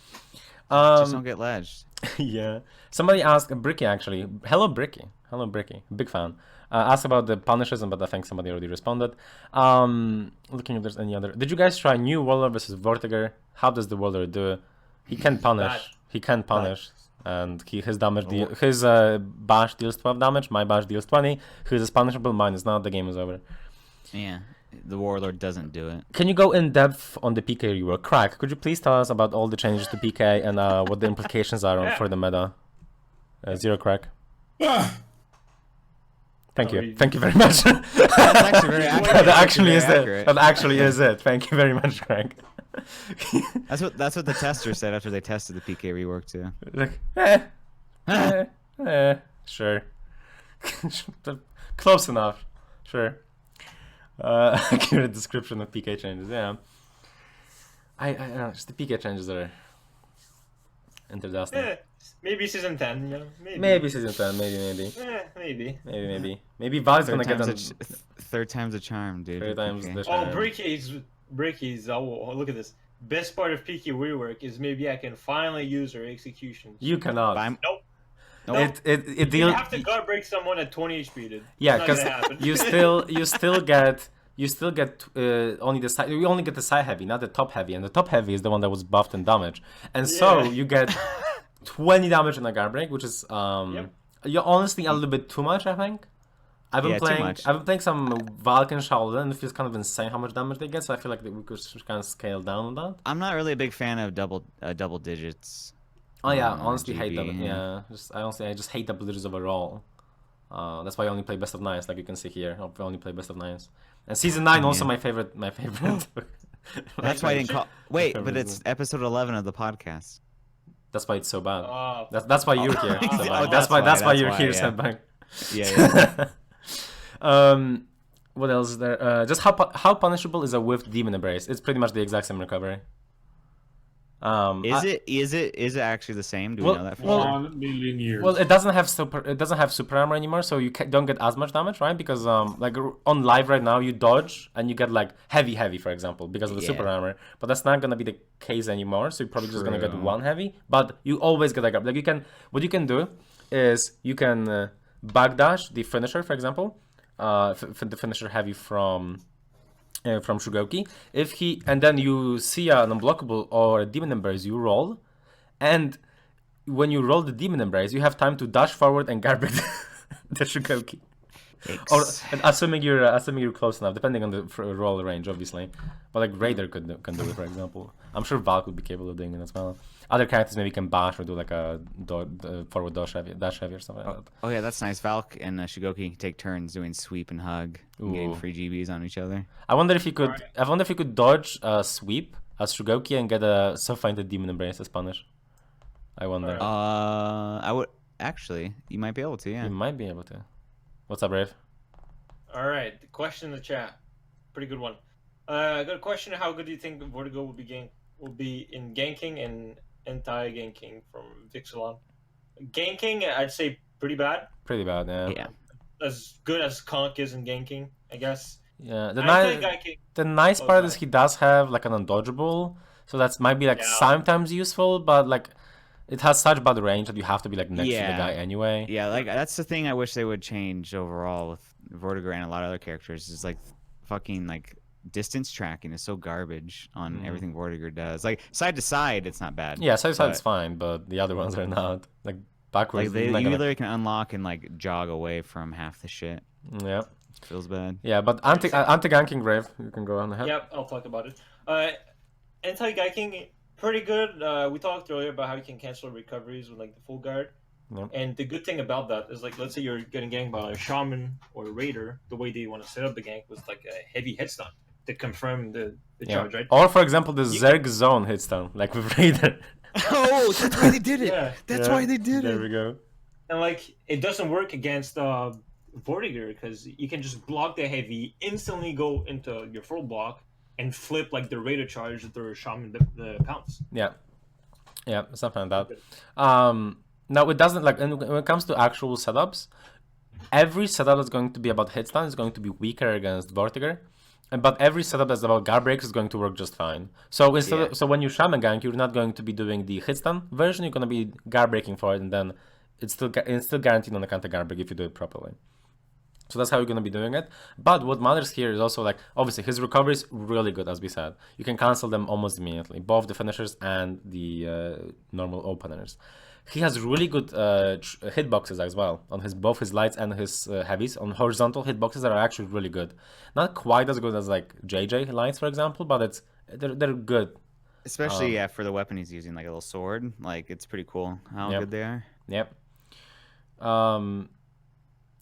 Just don't get ledged. Yeah. Somebody asked Bricky actually. Hello Bricky. Hello Bricky. Big fan. Asked about the punishes, but I think somebody already responded. Looking if there's any other. Did you guys try new Warlord versus Vortiger? How does the Warlord do? He can punish. Bad. He can punish. And his damage his bash deals 12 damage, my bash deals 20. His is punishable, mine is not. The game is over. Yeah, the Warlord doesn't do it. Can you go in depth on the PK rework? Crack, could you please tell us about all the changes to PK and what the implications are for the meta? Zero Crack. Ah, Thank you. Sorry. Thank you very much. That's actually very accurate. That actually is Very it. accurate. That actually is it. Thank you very much, Craig. That's what the tester said after they tested the PK rework too. Like, sure. Close enough. Sure. Accurate description of PK changes. Yeah. I don't know. Just the PK changes are interesting. Maybe season 10, you know? Maybe season 10. Maybe Valve's gonna get them. Third time's a charm, dude. Third time's PK. the Oh, charm. Bricky's. Oh, look at this. Best part of PK rework is maybe I can finally use her execution. You cannot. Nope. It You deals. have to guard break someone at 20 HP, dude. Yeah, It's not because gonna happen. you still get only the side. You only get the side heavy, not the top heavy, and the top heavy is the one that was buffed in damage, and so Yeah. you get 20 damage in a guard break, which is you're honestly a little bit too much, I think. I've been Yeah, too playing. much. I've been playing some Valken Shaolin, and it feels kind of insane how much damage they get. So I feel like we could kind of scale down on that. I'm not really a big fan of double digits. Oh yeah, on honestly hate GB, double. Yeah, I just hate double digits overall. That's why I only play best of nines, like you can see here. I only play best of nines. And season 9 also Yeah. my favorite. That's why I didn't call. Wait, favorite but it's episode 11 of the podcast. That's why it's so bad. Oh, That's why you're here. Oh, Sebag. that's why, That's why that's you're why, here, yeah. Sebag. Yeah. What else is there? Just how punishable is a whiffed demon embrace? It's pretty much the exact same recovery. Is it actually the same? Do we Well- know that for well- sure? 1 million years. Well, it doesn't have super armor anymore, so you don't get as much damage, right? Because like on live right now, you dodge and you get like heavy, for example, because of the super Yeah. armor. But that's not gonna be the case anymore. So you're probably just gonna get True. one heavy. But you always get a grab. Like what you can do is you can backdash the finisher, for example, the finisher heavy from Shugoki. And then you see an unblockable or a demon embrace, you roll, and when you roll the demon embrace, you have time to dash forward and guard break the Shugoki. Or Yikes. assuming you're close enough, depending on the roll range, obviously. But like Raider can do it, for example. I'm sure Valk would be capable of doing it as well. Other characters maybe can bash or do like a forward dash heavy or something like that. Oh yeah, that's nice. Valk and Shigoki can take turns doing sweep and hug, and getting Ooh. free GBs on each other. I wonder if you could. I wonder if you could dodge a sweep as Shugoki and get a Soul-Fainted Demon Embrace as punish. I wonder. I would actually. You might be able to. Yeah. You might be able to. What's up, Brave? All right, the question in the chat, pretty good one. I got a question: how good do you think Vertigo will be in ganking and anti-ganking from Vixelon? Ganking, I'd say pretty bad. Pretty bad, yeah. Yeah. As good as Conk is in ganking, I guess. Yeah. Anti-ganking. The nice Oh, part is sorry. he does have like an undodgeable, so that's might be like Yeah. sometimes useful, but like it has such bad range that you have to be like next to the Yeah. guy anyway. Yeah, like that's the thing I wish they would change overall with Vortigern and a lot of other characters is like fucking like distance tracking is so garbage on everything Vortigern does. Like side to side, it's not bad. Yeah, side but, it's fine, but the other ones are not. Like Like backwards. they, you're you not gonna- literally can unlock and like jog away from half the shit. Yeah. Feels bad. Yeah, but anti-ganking Brave, you can go on ahead. Yep, I'll talk about it. Anti-ganking, pretty good. We talked earlier about how you can cancel recoveries with like the full guard. Yep. And the good thing about that is like, let's say you're getting ganked by a shaman or a raider. The way they want to set up the gank was like a heavy hit stun to confirm the Yeah. charge, right? Or for example, the Zerg zone hit stun, like with Raider. Oh, that's why they did it. Yeah. That's Yeah, why they did There it. we go. And like it doesn't work against Vortigern because you can just block the heavy, instantly go into your full block, and flip like the raider charge the shaman the pounce. Yeah, something like that. Now it doesn't like when it comes to actual setups, every setup that's going to be about hit stun is going to be weaker against Vortigern, but every setup that's about guard breaks is going to work just fine. So so when you shaman gank, you're not going to be doing the hit stun version. You're going to be guard breaking for it, and then it's still guaranteed on the counter guard break if you do it properly. So that's how you're going to be doing it. But what matters here is also like, obviously his recovery is really good, as we said. You can cancel them almost immediately, both the finishers and the normal openers. He has really good hitboxes as well on both his lights and his heavies. On horizontal hitboxes that are actually really good. Not quite as good as like JJ lights, for example, but they're good. Especially for the weapon he's using, like a little sword. Like it's pretty cool how Yep. good they are. Yep.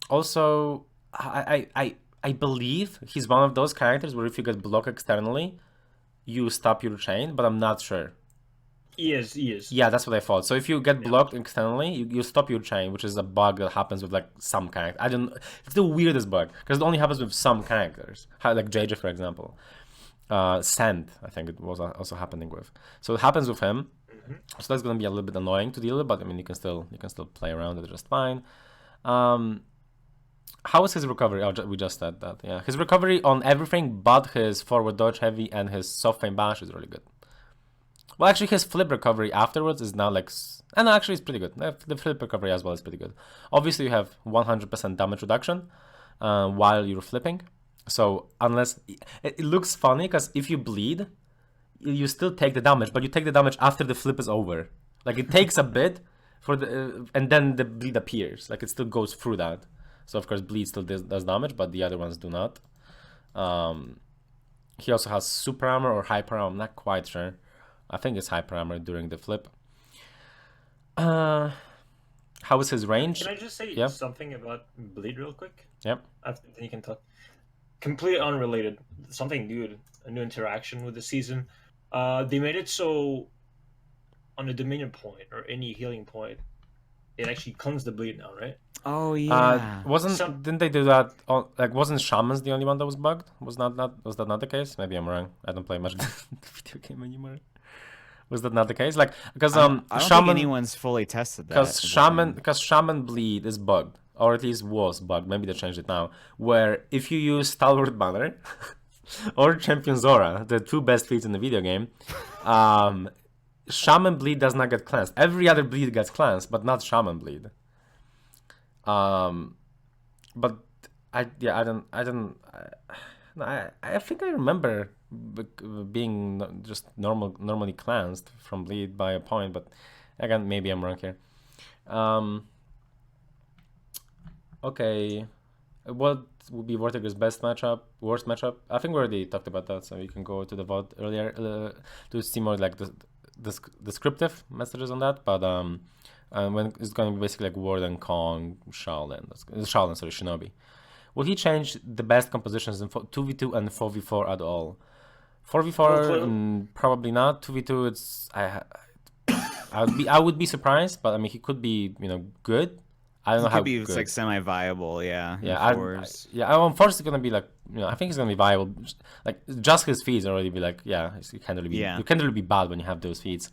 Also, I believe he's one of those characters where if you get blocked externally, you stop your chain, but I'm not sure. He is. Yeah, that's what I thought. So if you get blocked externally, you stop your chain, which is a bug that happens with like some characters. It's the weirdest bug because it only happens with some characters, like JJ for example. Sand, I think it was also happening with. So it happens with him. So that's gonna be a little bit annoying to deal with, but I mean you can still play around it just fine. How is his recovery? Oh, we just said that. Yeah, his recovery on everything but his forward dodge heavy and his soft feint bash is really good. Well, actually, his flip recovery afterwards is now like, and actually it's pretty good. The flip recovery as well is pretty good. Obviously, you have 100% damage reduction while you're flipping. So unless it looks funny because if you bleed, you still take the damage, but you take the damage after the flip is over. Like it takes a bit for the and then the bleed appears. Like it still goes through that. So of course bleed still does damage, but the other ones do not. He also has super armor or hyper armor. I'm not quite sure. I think it's hyper armor during the flip. How is his range? Can I just say Yeah. something about bleed real quick? Yep. After then you can talk. Completely unrelated. Something new, a new interaction with the season. They made it so on a Dominion point or any healing point, it actually cleanses the bleed now, right? Oh yeah. Didn't they do that? Like, wasn't Shamans the only one that was bugged? Was that not the case? Maybe I'm wrong. I don't play much video game anymore. Was that not the case? Like, because I don't think Shaman, anyone's fully tested that. because Shaman bleed is bugged, or at least was bugged. Maybe they changed it now. Where if you use Stalwart Banner or Champion Zora, the two best fleets in the video game, Shaman bleed does not get cleansed. Every other bleed gets cleansed, but not Shaman bleed. But I think I remember being just normally cleansed from bleed by a point, but again maybe I'm wrong here. Okay, What would be Vortiger's best matchup, worst matchup? I think we already talked about that, so you can go to the VOD earlier to see more like the descriptive messages on that. But when it's going to be basically like Warden, Kong, Shaolin, sorry, Shinobi. Will he change the best compositions in 2v2 and 4v4 at all? 4v4, probably not. 2v2, it's I would be surprised, but I mean he could be good. I don't know how could be good. like semi-viable, yeah. I'm forced gonna be like, I think he's gonna be viable. Like just his feeds already be like, you can't really be bad when you have those feeds.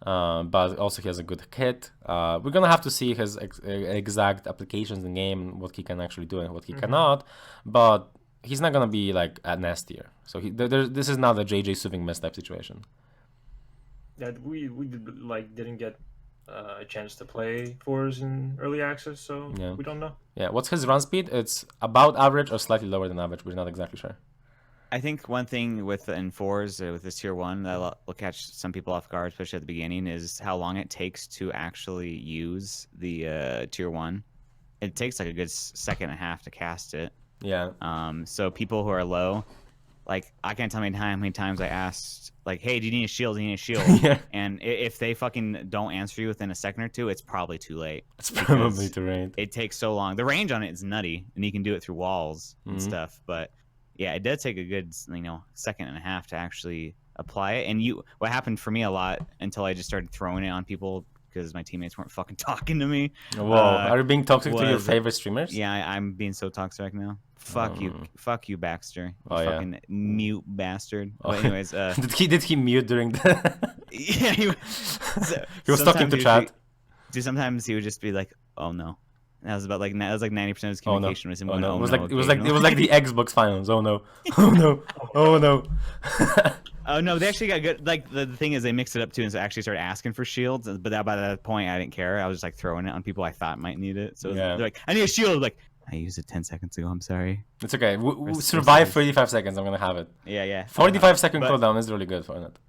But also he has a good kit. We're gonna have to see his exact applications in game, what he can actually do and what he cannot. But he's not gonna be like a nastier. So this is not a JJ Suving Mist type situation. Yeah, we didn't get a chance to play fours in early access, so we don't know. Yeah, what's his run speed? It's about average or slightly lower than average. We're not exactly sure. I think one thing with in fours with this tier 1 that will catch some people off guard, especially at the beginning, is how long it takes to actually use the tier 1. It takes like a good second and a half to cast it. Yeah. So people who are low, like I can't tell how many times I asked, like, hey, do you need a shield? Do you need a shield? Yeah. And if they fucking don't answer you within a second or two, it's probably too late. It's probably too late. It takes so long. The range on it is nutty, and you can do it through walls and stuff. But yeah, it does take a good second and a half to actually apply it. And what happened for me a lot until I just started throwing it on people because my teammates weren't fucking talking to me. Whoa, are you being toxic to your favorite streamers? Yeah, I'm being so toxic right now. Fuck you, Baxter. You fucking mute bastard. But anyways, did he mute during the? Yeah, he was talking to chat. Sometimes he would just be like, "Oh no." And that was about 90% of his communication was him going, It was like the Xbox finals. Oh no, oh no, oh no. Oh no, they actually got good. Like the thing is, they mixed it up too, and so actually started asking for shields. But by that point, I didn't care. I was just like throwing it on people I thought might need it. So they're like, "I need a shield." Like, I used it 10 seconds ago. I'm sorry. It's okay. We survive 35 seconds. I'm gonna have it. Yeah. 45-second cooldown is really good for it.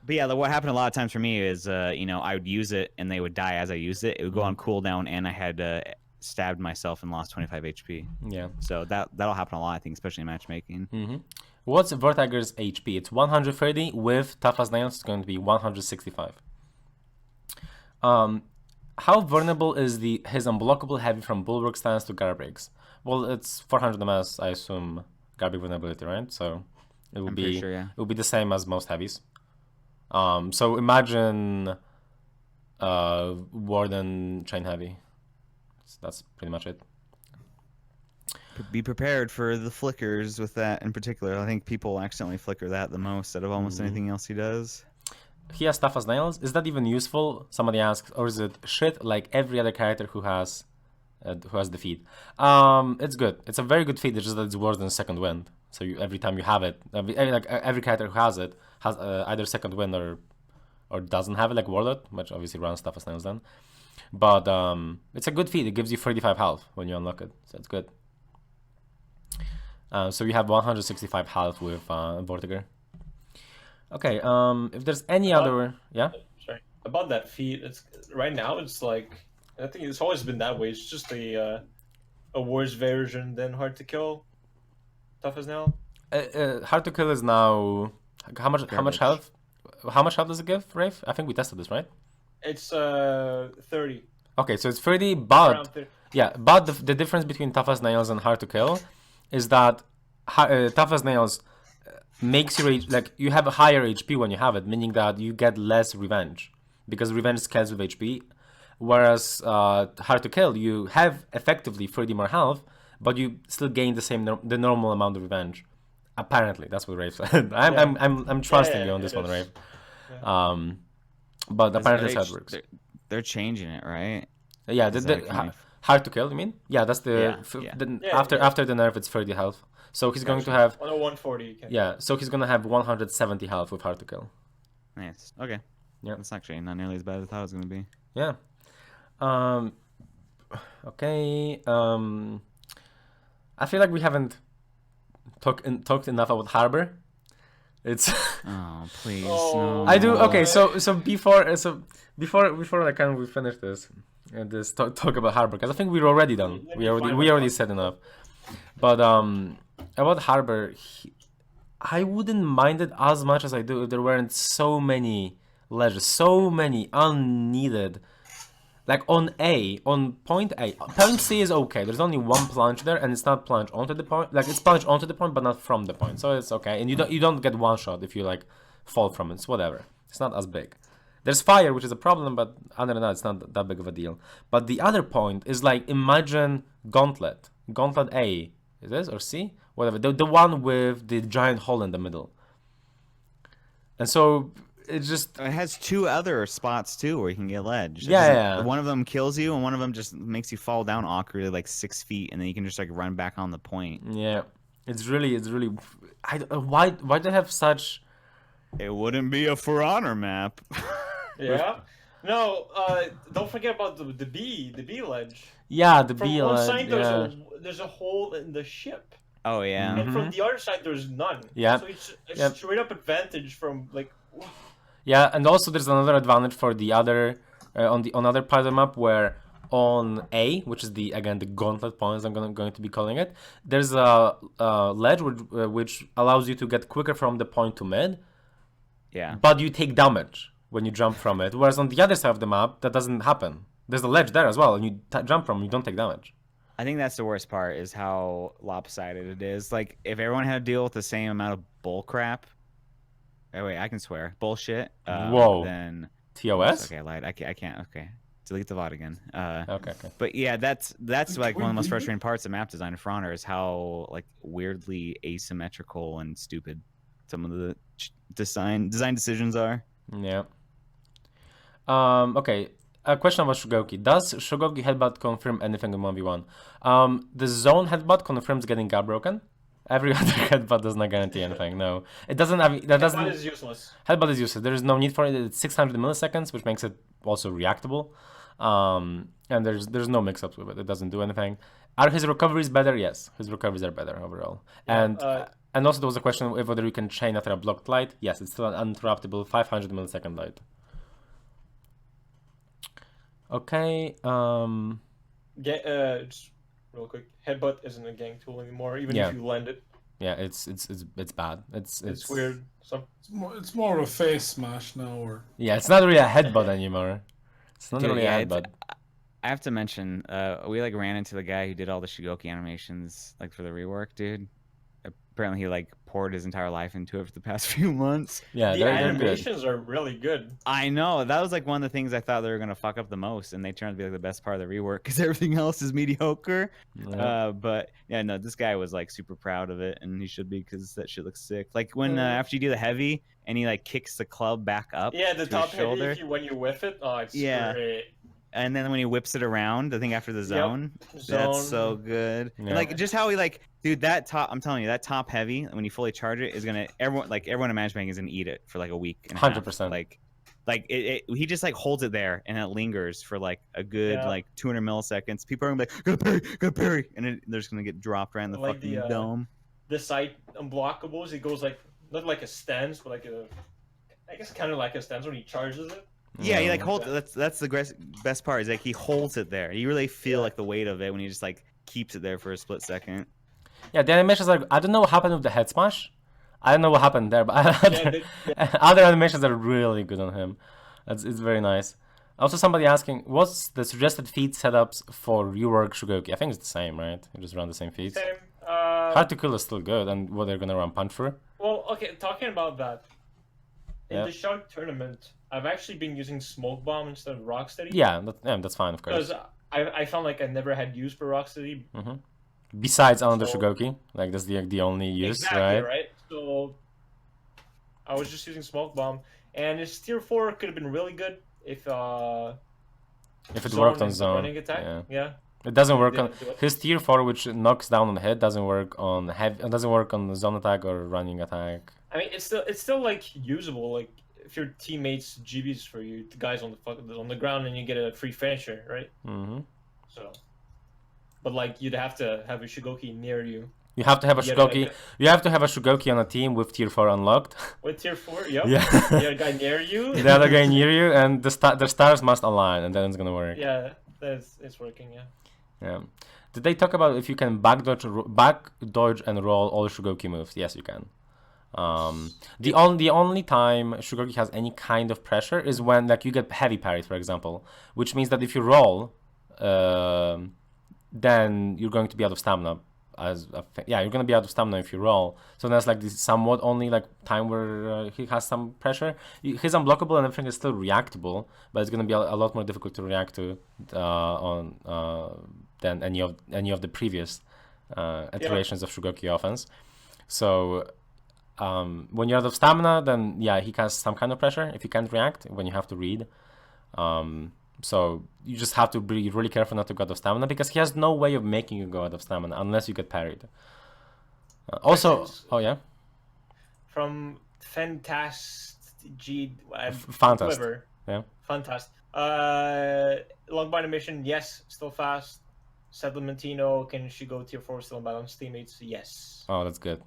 But yeah, what happened a lot of times for me is, I would use it and they would die as I used it. It would go on cooldown, and I had stabbed myself and lost 25 HP. Yeah. So that'll happen a lot, I think, especially in matchmaking. What's Vortiger's HP? It's 130 with Tough as Nails. It's going to be 165. How vulnerable is his unblockable heavy from Bulwark stance to Garbreaks? Well, it's 400 MS, I assume, Garbreak vulnerability, right? So it will be sure, yeah. It will be the same as most heavies. So imagine Warden Chain Heavy. So that's pretty much it. Be prepared for the flickers with that in particular. I think people accidentally flicker that the most out of almost anything else he does. He has Tough as Nails. Is that even useful? Somebody asks, or is it shit like every other character who has the feed? It's good. It's a very good feed. It's just that it's worse than Second Wind. So every time you have it, every character who has it has either Second Wind or doesn't have it, like Warlord, which obviously runs Tough as Nails then. But it's a good feed. It gives you 35 health when you unlock it, so it's good. So you have 165 health with Vortiger. Okay, if there's any other... Yeah? Sorry. About that feat, right now it's like... I think it's always been that way. It's just a worse version than Hard to Kill. Tough as Nail. Hard to Kill is now... How much health? How much health does it give, Rafe? I think we tested this, right? It's 30. Okay, so it's 30, but... Around 30. Yeah, but the difference between Tough as Nails and Hard to Kill is that Tough as Nails makes your you have a higher HP when you have it, meaning that you get less revenge because revenge scales with HP, whereas Hard to Kill, you have effectively 30 more health, but you still gain the normal amount of revenge. Apparently, that's what Rafe said. I'm trusting you on this one, Rafe. Yeah. But apparently that's how it works. They're changing it, right? Yeah, Hard to Kill, you mean? Yeah, that's after the nerf, it's 30 health. So he's going to have 140. Yeah, so he's gonna have 170 health with Hard to Kill. Nice. Okay. Yeah, that's actually not nearly as bad as I thought it was gonna be. Yeah. Okay. I feel like we haven't talked enough about Harbor. It's. Oh please. No. I do. Okay. So before we finish this, this talk about Harbor, because I think we're already done. Let We me already find we my already thoughts. said enough. But about Harbor, I wouldn't mind it as much as I do if there weren't so many ledges, so many unneeded. Like on point A, point C is okay. There's only one plunge there, and it's not plunge onto the point. Like it's plunge onto the point, but not from the point, so it's okay. And you don't get one shot if you like fall from it. It's whatever. It's not as big. There's fire, which is a problem, but other than that, it's not that big of a deal. But the other point is like imagine Gauntlet A, is this or C, whatever. The one with the giant hole in the middle. And so it's just It has two other spots too where you can get ledge. It Yeah, doesn't- yeah. One of them kills you, and one of them just makes you fall down awkwardly like 6 feet, and then you can just like run back on the point. yeah. It's really. Why do they have such? It wouldn't be a For Honor map. Yeah. No, don't forget about the B ledge. Yeah, the From B one ledge, side, yeah. there's a hole in the ship, Oh yeah. and from the other side, there's none. Yeah. So it's a Yep. straight up advantage from like. Yeah, and also there's another advantage for the other on other part of the map where on A, which is the gauntlet points I'm going to be calling it, there's a ledge which allows you to get quicker from the point to mid, Yeah. but you take damage when you jump from it. Whereas on the other side of the map, that doesn't happen. There's a ledge there as well, and you jump from, you don't take damage. I think that's the worst part is how lopsided it is. Like if everyone had to deal with the same amount of bull crap. Oh wait, I can swear. Bullshit. Whoa. Then TOS? okay, I lied. I can't. Okay, delete the VOD again. Okay. But yeah, that's like one of the most frustrating parts of map design for Honor is how like weirdly asymmetrical and stupid some of the design decisions are. Yeah. Okay. A question about Shugoki. Does Shugoki headbutt confirm anything in 1v1? The zone headbutt confirms getting gap broken. Every other headbutt does not guarantee anything. No, it doesn't have. That doesn't. Headbutt is useless. Headbutt is useless. There is no need for it. It's 600 milliseconds, which makes it also reactable. And there's no mix-ups with it. It doesn't do anything. Are his recoveries better? Yes, his recoveries are better overall. And also there was a question of whether you can chain after a blocked light. Yes, it's still an uninterruptible 500 millisecond light. Okay. Just real quick, headbutt isn't a gang tool anymore. Even Yeah. if you lend it, Yeah, it's bad. it's weird. It's more of a face smash now, or Yeah, it's not really a headbutt anymore. It's not Dude, really yeah, a it's- headbutt. I have to mention, we like ran into the guy who did all the Shugoki animations like for the rework, dude. Apparently he like poured his entire life into it for the past few months. Yeah, The they're good. animations are really good. I know that was like one of the things I thought they were gonna fuck up the most, and they turned out to be like the best part of the rework because everything else is mediocre. Yeah. But yeah, no, this guy was like super proud of it, and he should be because that shit looks sick. Like when after you do the heavy and he like kicks the club back up, Yeah, the to top his heavy, shoulder, when you whiff it, oh, it's Yeah. great. and then when he whips it around, I think after the zone, Zone. that's so good. And Yeah. like just how he like, dude, that top, I'm telling you, that top heavy when you fully charge it is gonna everyone in matchmaking is gonna eat it for like a week. And a half. 100%. Like he just like holds it there and it lingers for like a good Yeah. like 200 milliseconds. People are gonna be like, gotta parry, and they're just gonna get dropped right in the Like fucking the, dome. The side unblockables, it goes like not like a stance, but like a, I guess kind of like a stance when he charges it. Yeah, he like Yeah. holds. That's the best part is like he holds it there. You really feel Yeah. like the weight of it when he just like keeps it there for a split second. Yeah, the animations are. I don't know what happened with the head smash. I don't know what happened there, but they- other animations are really good on him. It's very nice. Also, somebody asking, what's the suggested feed setups for rework Shugoki? I think it's the same, right? You just run the same feeds. Same. Hard to kill is still good, and what they're gonna run punch through. Well, okay, talking about that. In Yeah. the Shark tournament, I've actually been using Smoke Bomb instead of Rocksteady. Yeah, that's fine, of course. Because I found like I never had use for Rocksteady. Besides another So- Shugoki, like that's the only use, Exactly, right? So I was just using Smoke Bomb, and his tier 4 could have been really good if If it Zone worked on is the zone, running attack. yeah. Yeah. It doesn't work on Didn't do it. his tier 4, which knocks down on hit, doesn't work on heavy. Doesn't work on zone attack or running attack. I mean, it's still like usable. Like if your teammates GBs for you, the guys on the ground, and you get a free finisher, right? hmm So, but like you'd have to have a Shugoki near you. You have to have a Yeah, Shugoki. like- You have to have a Shugoki on a team with tier 4 unlocked. With tier 4, yep. Yeah. The other guy near you. The other guy near you, and the stars must align, and then it's gonna work. Yeah, it's working. Yeah. Yeah. Did they talk about if you can back dodge and roll all Shugoki moves? Yes, you can. The only time Shugoki has any kind of pressure is when like you get heavy parried, for example, which means that if you roll, then you're going to be out of stamina. You're going to be out of stamina if you roll. So that's like this somewhat only like time where he has some pressure. He's unblockable and everything is still reactable, but it's going to be a lot more difficult to react to than any of the previous iterations of Shugoki offense. So when you're out of stamina, then yeah, he has some kind of pressure if you can't react when you have to read. So you just have to be really careful not to go out of stamina because he has no way of making you go out of stamina unless you get parried. Questions? Oh yeah, From Fantast G. Fantast. Whoever. Yeah. Fantast. Long bind mission, yes, still fast. Settlementino, can she go tier 4 still in balance? Teammates, yes. Oh, that's good.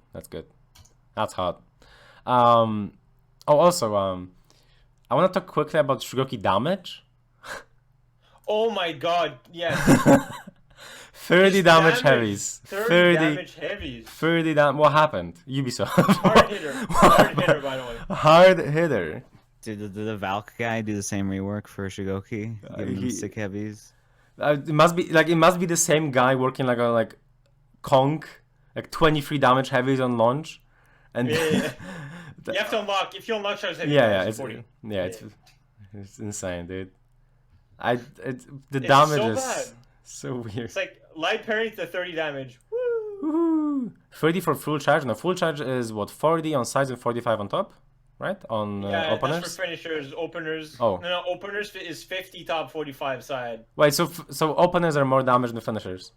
That's hot. Also, I want to talk quickly about Shugoki damage. Oh my god, yes. 30 damage heavies. 30 damage heavies. 30 damage. What happened? Ubisoft. Hard hitter. Hard hitter, by the way. Hard hitter. Did the Valk guy do the same rework for Shugoki? Give him sick heavies. It must be the same guy working like Kong, like 23 damage heavies on launch, and Yeah. You have to unlock. If you unlock charge heavy, it's 40. it's insane, dude. The It's damage so is bad. so weird. It's like light parry to 30 damage. Woo! Woohoo. 30 for full charge. No, full charge is what, 40 on sides and 45 on top, right? On Yeah, openers. that's for finishers. Openers. Oh. No, openers is 50 top, 45 side. Wait, so openers are more damage than finishers.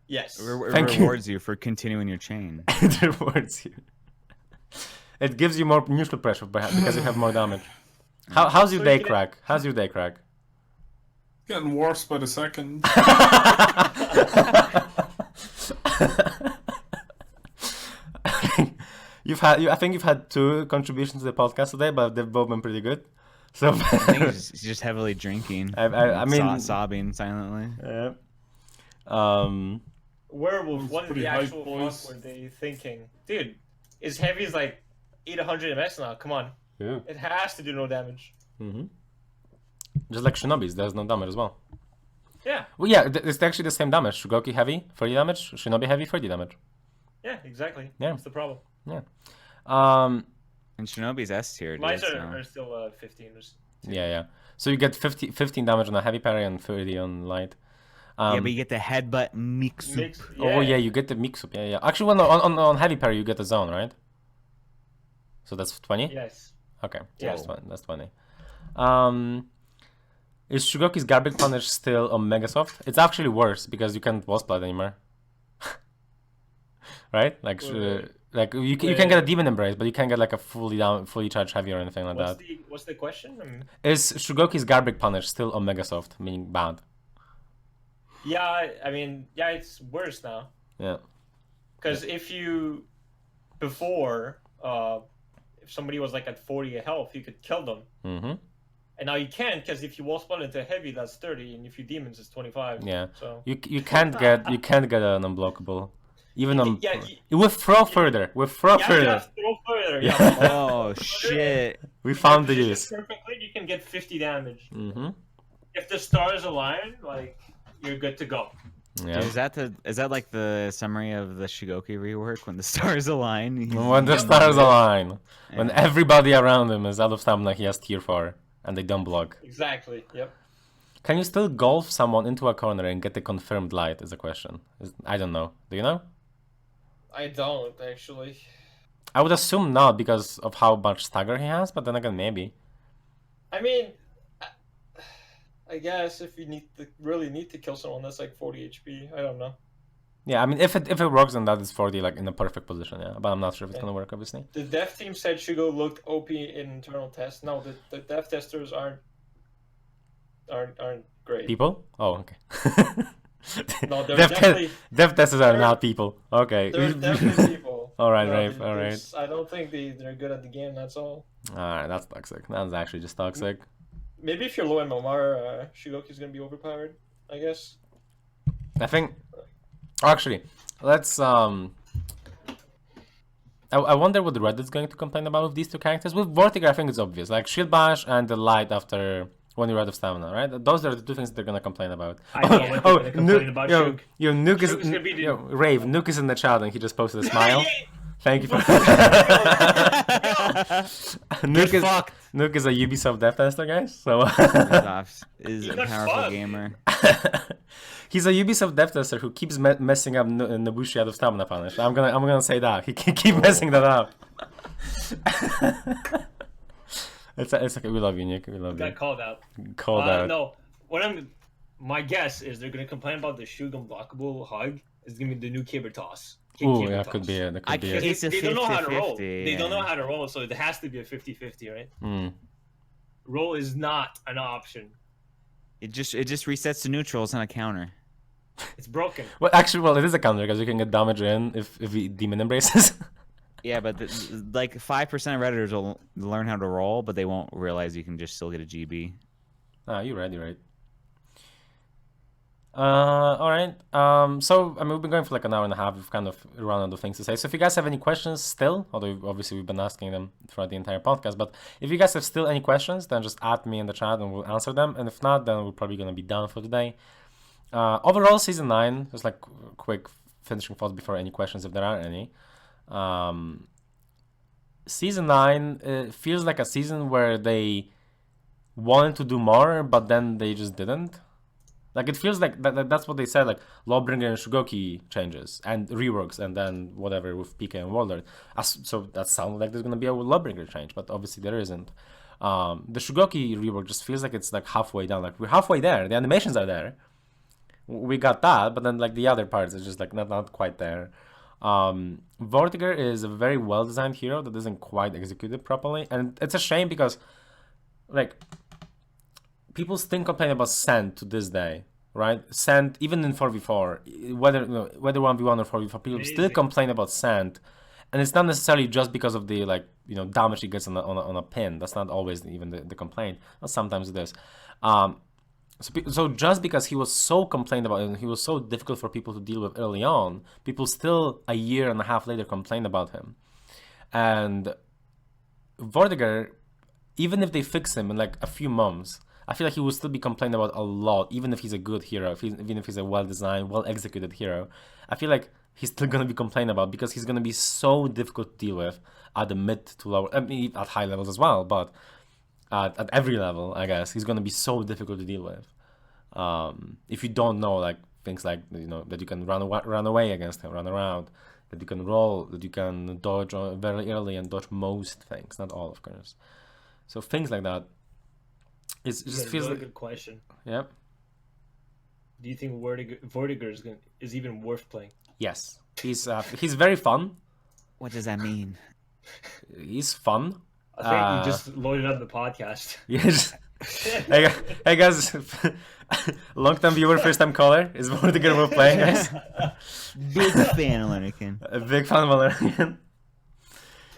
Yes. Thank you. Rewards you for continuing your chain. It rewards you. It gives you more neutral pressure because you have more damage. How's your So day, you can- Crack? How's your day, Crack? Getting worse by the second. I think you've had 2 contributions to the podcast today, but they've both been pretty good. So I think he's just heavily drinking. I mean, sobbing silently. yeah. Werewolf, what in pretty the hype, actual boys. fuck were they thinking? Dude, is heavy's like 800 MS now. Come on. Yeah. It has to do no damage. Mm-hmm. Just like Shinobi's, there's no damage as well. Yeah. Well, yeah, it's actually the same damage. Shugoki heavy, 30 damage. Shinobi heavy, 30 damage. Yeah, exactly. Yeah. That's the problem. Um, And Shinobi's S tier, dude. Mine so- are still 15. yeah. So you get 15 damage on a heavy parry and 30 on light. yeah, but you get the headbutt mix. Oh yeah, you get the mix up. Yeah. Actually, well, no, on heavy parry you get the zone, right? So that's 20. Yes. Okay. Yeah. That's 20. Is Shugoki's garbage punish still on Mega Soft? It's actually worse because you can't boss blood anymore. Right? Like Wait. you can get a demon embrace, but you can't get like a fully charged heavy or anything like that. What's the question? Is Shugoki's garbage punish still on Mega Soft, meaning bad? Yeah, I mean, yeah, it's worse now. Yeah. Because if you before, if somebody was like at 40 health, you could kill them. Mm-hmm. And now you can't because if you wall spell into heavy, that's 30, and if you demons, it's 25. Yeah. So You can't get an unblockable. Even on yeah, with throw further. With throw yeah, further. yeah, throw further. Yeah. Oh shit! We found the If you use. position perfectly, you can get 50 damage. Mm-hmm. If the stars align, like you're good to go. Yeah. Is that like the summary of the Shugoki rework when the stars align? When the stars align, when Yeah. everybody around him is out of stamina, he has tier 4, and they don't block. Exactly. Yep. Can you still golf someone into a corner and get the confirmed light? Is a question. I don't know. Do you know? I don't actually. I would assume not because of how much stagger he has, but then again, maybe. I mean, I guess if you really need to kill someone that's like 40 HP, I don't know. Yeah, I mean, if it works, then that is 40 like in a perfect position. Yeah, but I'm not sure if it's gonna work, obviously. The dev team said Shugo looked OP in internal tests. No, the dev testers aren't great. People? Oh, okay. No, they're definitely dev testers are they're- not people. Okay. they're definitely people. All right, No, Rafe. All right. I don't think they're good at the game. That's all. All right, that's toxic. That's actually just toxic. maybe if you're low MMR, Shigoki's gonna be overpowered. I guess. I think. Actually, let's I wonder what Reddit's going to complain about with these two characters. With Vortiger, I think it's obvious. Like Shield Bash and the Light after when you're out of stamina, right? Those are the two things they're gonna complain about. I know what they're gonna complain about, Shug. Nuke is Shug's gonna be the- Rave. Nuke is in the chat and he just posted a smile. Thank you for. Nuke is fucked. Nuke is a Ubisoft dev tester, guys. So Ubisoft is a Not powerful fun. gamer. he's a Ubisoft dev tester who keeps messing up Nobushi out of stamina punish. I'm gonna say that he keep messing that up. It's okay. We love you, Nick. We love you. Got called out. Called out. No, my guess is they're gonna complain about the Shug unblockable hug. It's gonna be the new Caber toss. Ooh, Caber yeah, toss. could be it. That I could be can't- it. It's a They don't know how to roll. 50-50, They don't know yeah. how to roll, so it has to be a 50-50, right? Mm. Roll is not an option. It just resets to neutrals on a counter. It's broken. Well, actually, it is a counter because you can get damage in if he demon embraces. Yeah, but like 5% of redditors will learn how to roll, but they won't realize you can just still get a GB. Ah, you're right. You're right. All right. So I mean, we've been going for like an hour and a half. We've kind of run out of things to say. So if you guys have any questions still, although obviously we've been asking them throughout the entire podcast, but if you guys have still any questions, then just add me in the chat and we'll answer them. And if not, then we're probably gonna be done for today. Overall, season 9. Just like quick finishing thoughts before any questions, if there are any. Season 9 feels like a season where they wanted to do more, but then they just didn't. Like it feels like that's what they said, like Lawbringer and Shugoki changes and reworks, and then whatever with PK and Walder. So that sounds like there's gonna be a Lawbringer change, but obviously there isn't. The Shugoki rework just feels like it's like halfway down. Like we're halfway there. The animations are there. We got that, but then like the other parts is just like not quite there. Vortiger is a very well designed hero that isn't quite executed properly, and it's a shame because like people still complain about Sand to this day, right? Sand, even in 4v4, whether 1v1 or 4v4, people still complain about Sand, and it's not necessarily just because of the like damage he gets on a pin. That's not always even the complaint. But sometimes it is. So just because he was so complained about and he was so difficult for people to deal with early on, people still a year and a half later complain about him. And Vortiger, even if they fix him in like a few months, I feel like he will still be complained about a lot, even if he's a good hero, even if he's a well-designed, well-executed hero. I feel like he's still going to be complained about because he's going to be so difficult to deal with at the mid to lower, I mean, at high levels as well, but at every level, I guess, he's going to be so difficult to deal with. If you don't know, like, things like, that you can run away against him, run around, that you can roll, that you can dodge very early and dodge most things, not all, of course. So things like that. It just feels really like... good question. Yeah. Do you think Vortiger is even worth playing? Yes. He's very fun. What does that mean? He's fun. I think you just loaded up the podcast. Yes. Hey guys, long time viewer, first time caller. Is Vortiger worth playing, guys? Big fan, Alernakin. A big fan of Alernakin.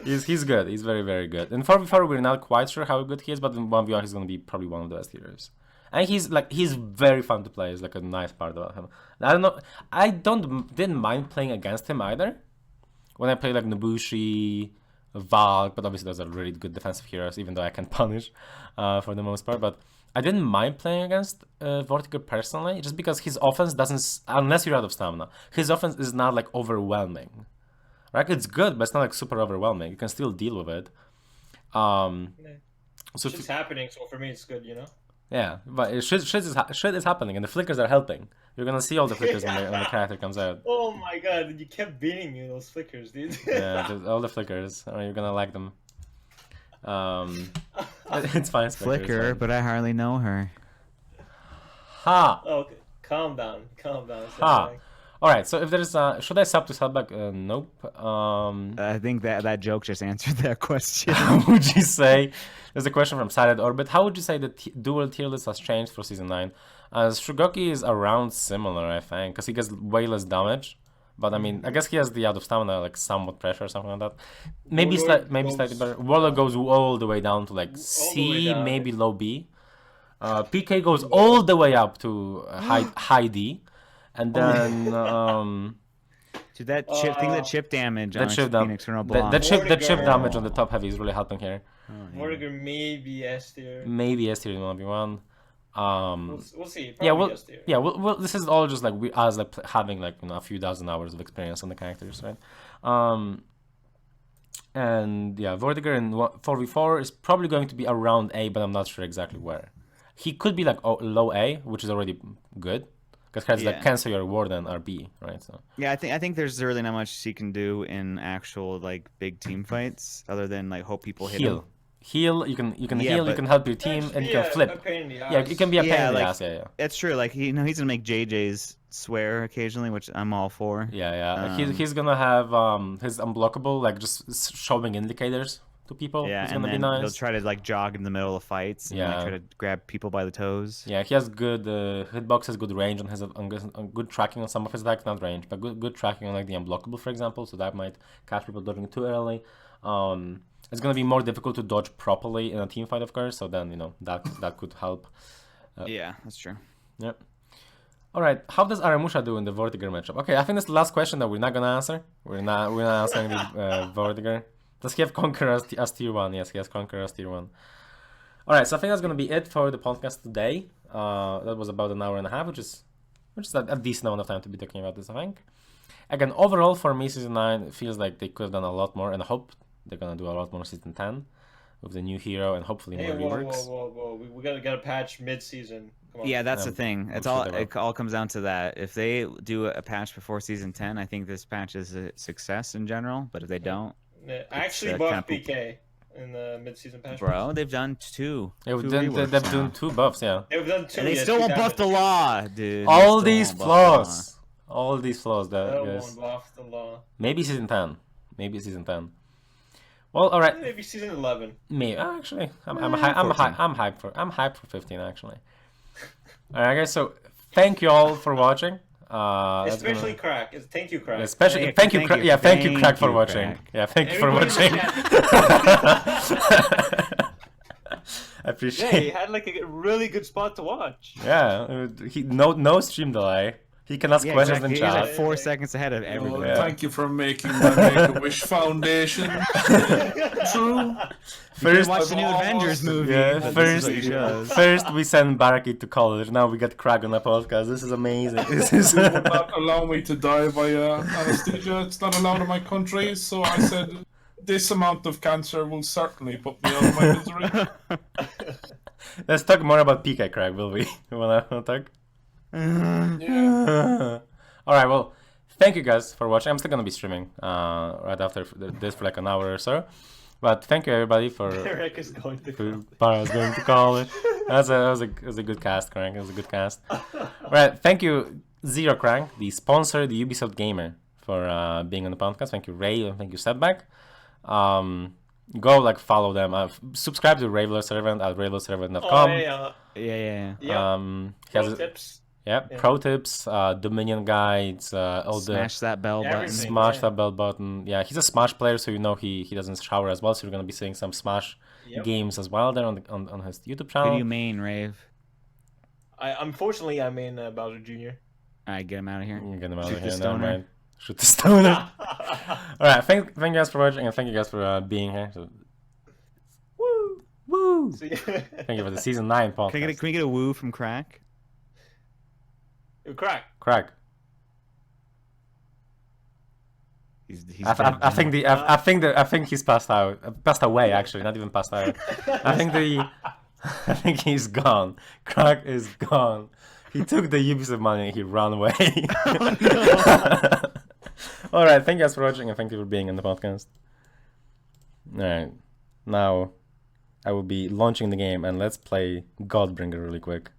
He's good. He's very, very good. In 4v4, we're not quite sure how good he is, but in 1v1, he's going to be probably one of the best heroes. And he's very fun to play. It's like a nice part about him. I don't know. I didn't mind playing against him either. When I play like Nobushi, Valk, but obviously those are really good defensive heroes, even though I can punish for the most part. But I didn't mind playing against Vortiger personally, just because his offense doesn't, unless you're out of stamina, his offense is not like overwhelming. Right? It's good, but it's not like super overwhelming. You can still deal with it. So Shit's happening, so for me it's good, Yeah, but shit is happening, and the flickers are helping. You're gonna see all the flickers when the character comes out. Oh my god, you kept beating me with those flickers, dude. Yeah, all the flickers. You're gonna like them. It's fine. Flicker, but I hardly know her. Ha! Okay, calm down. Ha! Alright, so if there's should I sub to Subback? Nope. I think that joke just answered that question. How would you say? There's a question from Sided Orbit. How would you say the dual tier list has changed for season 9? Shugoki is around similar, I think, because he gets way less damage. But I mean, I guess he has the out of stamina, like somewhat pressure or something like that. Maybe slightly better. Warlock goes all the way down to like C, down. maybe low B. PK goes all the way up to high D, and then Dude, that chip thing, that chip damage on chip dam- Phoenix Eternal the Block. chip Vortiger. damage on the top heavy is really helping here. Oh, yeah. Vortiger maybe S tier. Maybe S tier in 1v1. We'll see. Probably Yeah, well, S tier. yeah. Well, this is all just like us like having like a few dozen hours of experience on the characters, right? And yeah, Vortiger in 4v4 is probably going to be around A, but I'm not sure exactly where. He could be like low A, which is already good, because cards like Yeah. cancel your Warden are B, right? So Yeah, I think there's really not much he can do in actual like big team fights other than like hope people hit him. heal. You can Yeah, heal. You but- can help your team, and you can A flip. pain in the Yeah, ass. it can be a pain Yeah, in the like- ass. Yeah, yeah. It's true. Like he's gonna make JJ's swear occasionally, which I'm all for. Yeah. He's gonna have his unblockable, like just showing indicators to people. Yeah, It's and gonna be then nice. he'll try to like jog in the middle of fights and Yeah. like try to grab people by the toes. Yeah, he has good hitbox, has good range on his on good tracking on some of his attacks, not range, but good tracking on like the unblockable, for example. So that might catch people dodging too early. It's gonna be more difficult to dodge properly in a team fight, of course. So then that could help. Yeah, that's true. Yep. All right. How does Aramusha do in the Vortiger matchup? Okay, I think that's the last question that we're not gonna answer. We're not answering the Vortiger. Does he have Conqueror as tier 1? Yes, he has Conqueror as tier 1. Alright, so I think that's going to be it for the podcast today. That was about an hour and a half, which is a decent amount of time to be talking about this, I think. Again, overall, for me, Season 9 it feels like they could have done a lot more, and I hope they're going to do a lot more Season 10 with the new hero and hopefully Hey, more whoa, reworks. whoa. We gotta get a patch mid-season. Come on. Yeah, that's the I'm thing. It's sure all they will. it all comes down to that. If they do a patch before season 10, I think this patch is a success in general. But if they don't, I actually kinda buffed poop. PK in the mid-season patch. bro, they've done two. Yeah, two they've reworks now. done 2 buffs, yeah. They've done 2. And they yeah, still 2 won't buff the damage. law, dude. They All still these won't buff the law. flaws. All these flaws, that Still guys. won't buff the law. Maybe Season 10. Maybe Season 10. Well, alright. Maybe season 11. Me, actually, I'm 14. hyped for 15 actually. All right, guys. So thank you all for watching. That's Especially gonna- Crack. Thank you, Crack. especially Yeah, thank you, thank Crack. you. Yeah, thank you, Thank Crack, for you, watching. Crack. Yeah, thank you for Everybody in watching. I appreciate. Yeah, he had like a really good spot to watch. Yeah, no stream delay. He can ask Yeah, questions exactly. in He's chat. like 4 seconds ahead of Well, everybody. Yeah. Thank you for making my Make-A-Wish Foundation true. First, Watch the new I've Avengers almost- movie. yeah, but this is first, what he does. first we send Baraki to college. Now we got Craig on the podcast. This is amazing. This is. They would not allow me to die via anesthesia. It's not allowed in my country. So I said, this amount of cancer will certainly put me out of my misery. Let's talk more about PK, Craig. Will we? Wanna talk? Yeah. All right. Well, thank you guys for watching. I'm still gonna be streaming right after this for like an hour or so. But thank you everybody for. Eric is going to for Barra's going to college. That was a good cast, Crank. It was a good cast. All right. Thank you, Zero Crank, the sponsor, the Ubisoft gamer, for being on the podcast. Thank you, Ray, and thank you, Setback. Go like follow them. Subscribe to Raveler Servant at ravelerservant.com. yeah. Yeah. Yeah. He has Pro tips. yeah, pro tips, Dominion guides, all Smash that bell Yeah, button. everything. Smash yeah. that bell button. Yeah, he's a Smash player, so you know he doesn't shower as well. So you're gonna be seeing some Smash Yep. games as well there on his YouTube Who do channel. you main, Rave? Unfortunately, I'm in Bowser Jr. Alright, get him out of here. Get him out Shoot of the here. Never stoner. mind. Shoot the stoner. All right, thank you guys for watching, and thank you guys for being here. So, Woo! woo! See, Thank you for the season 9 podcast. Can we get a woo from Crack? Crack. Craig. He's I think he's passed out. Passed away actually, not even passed out. I think he's gone. Craig is gone. He took the Ubisoft money and he ran away. All right, thank you guys for watching and thank you for being on the podcast. All right, now I will be launching the game and let's play Godbringer really quick.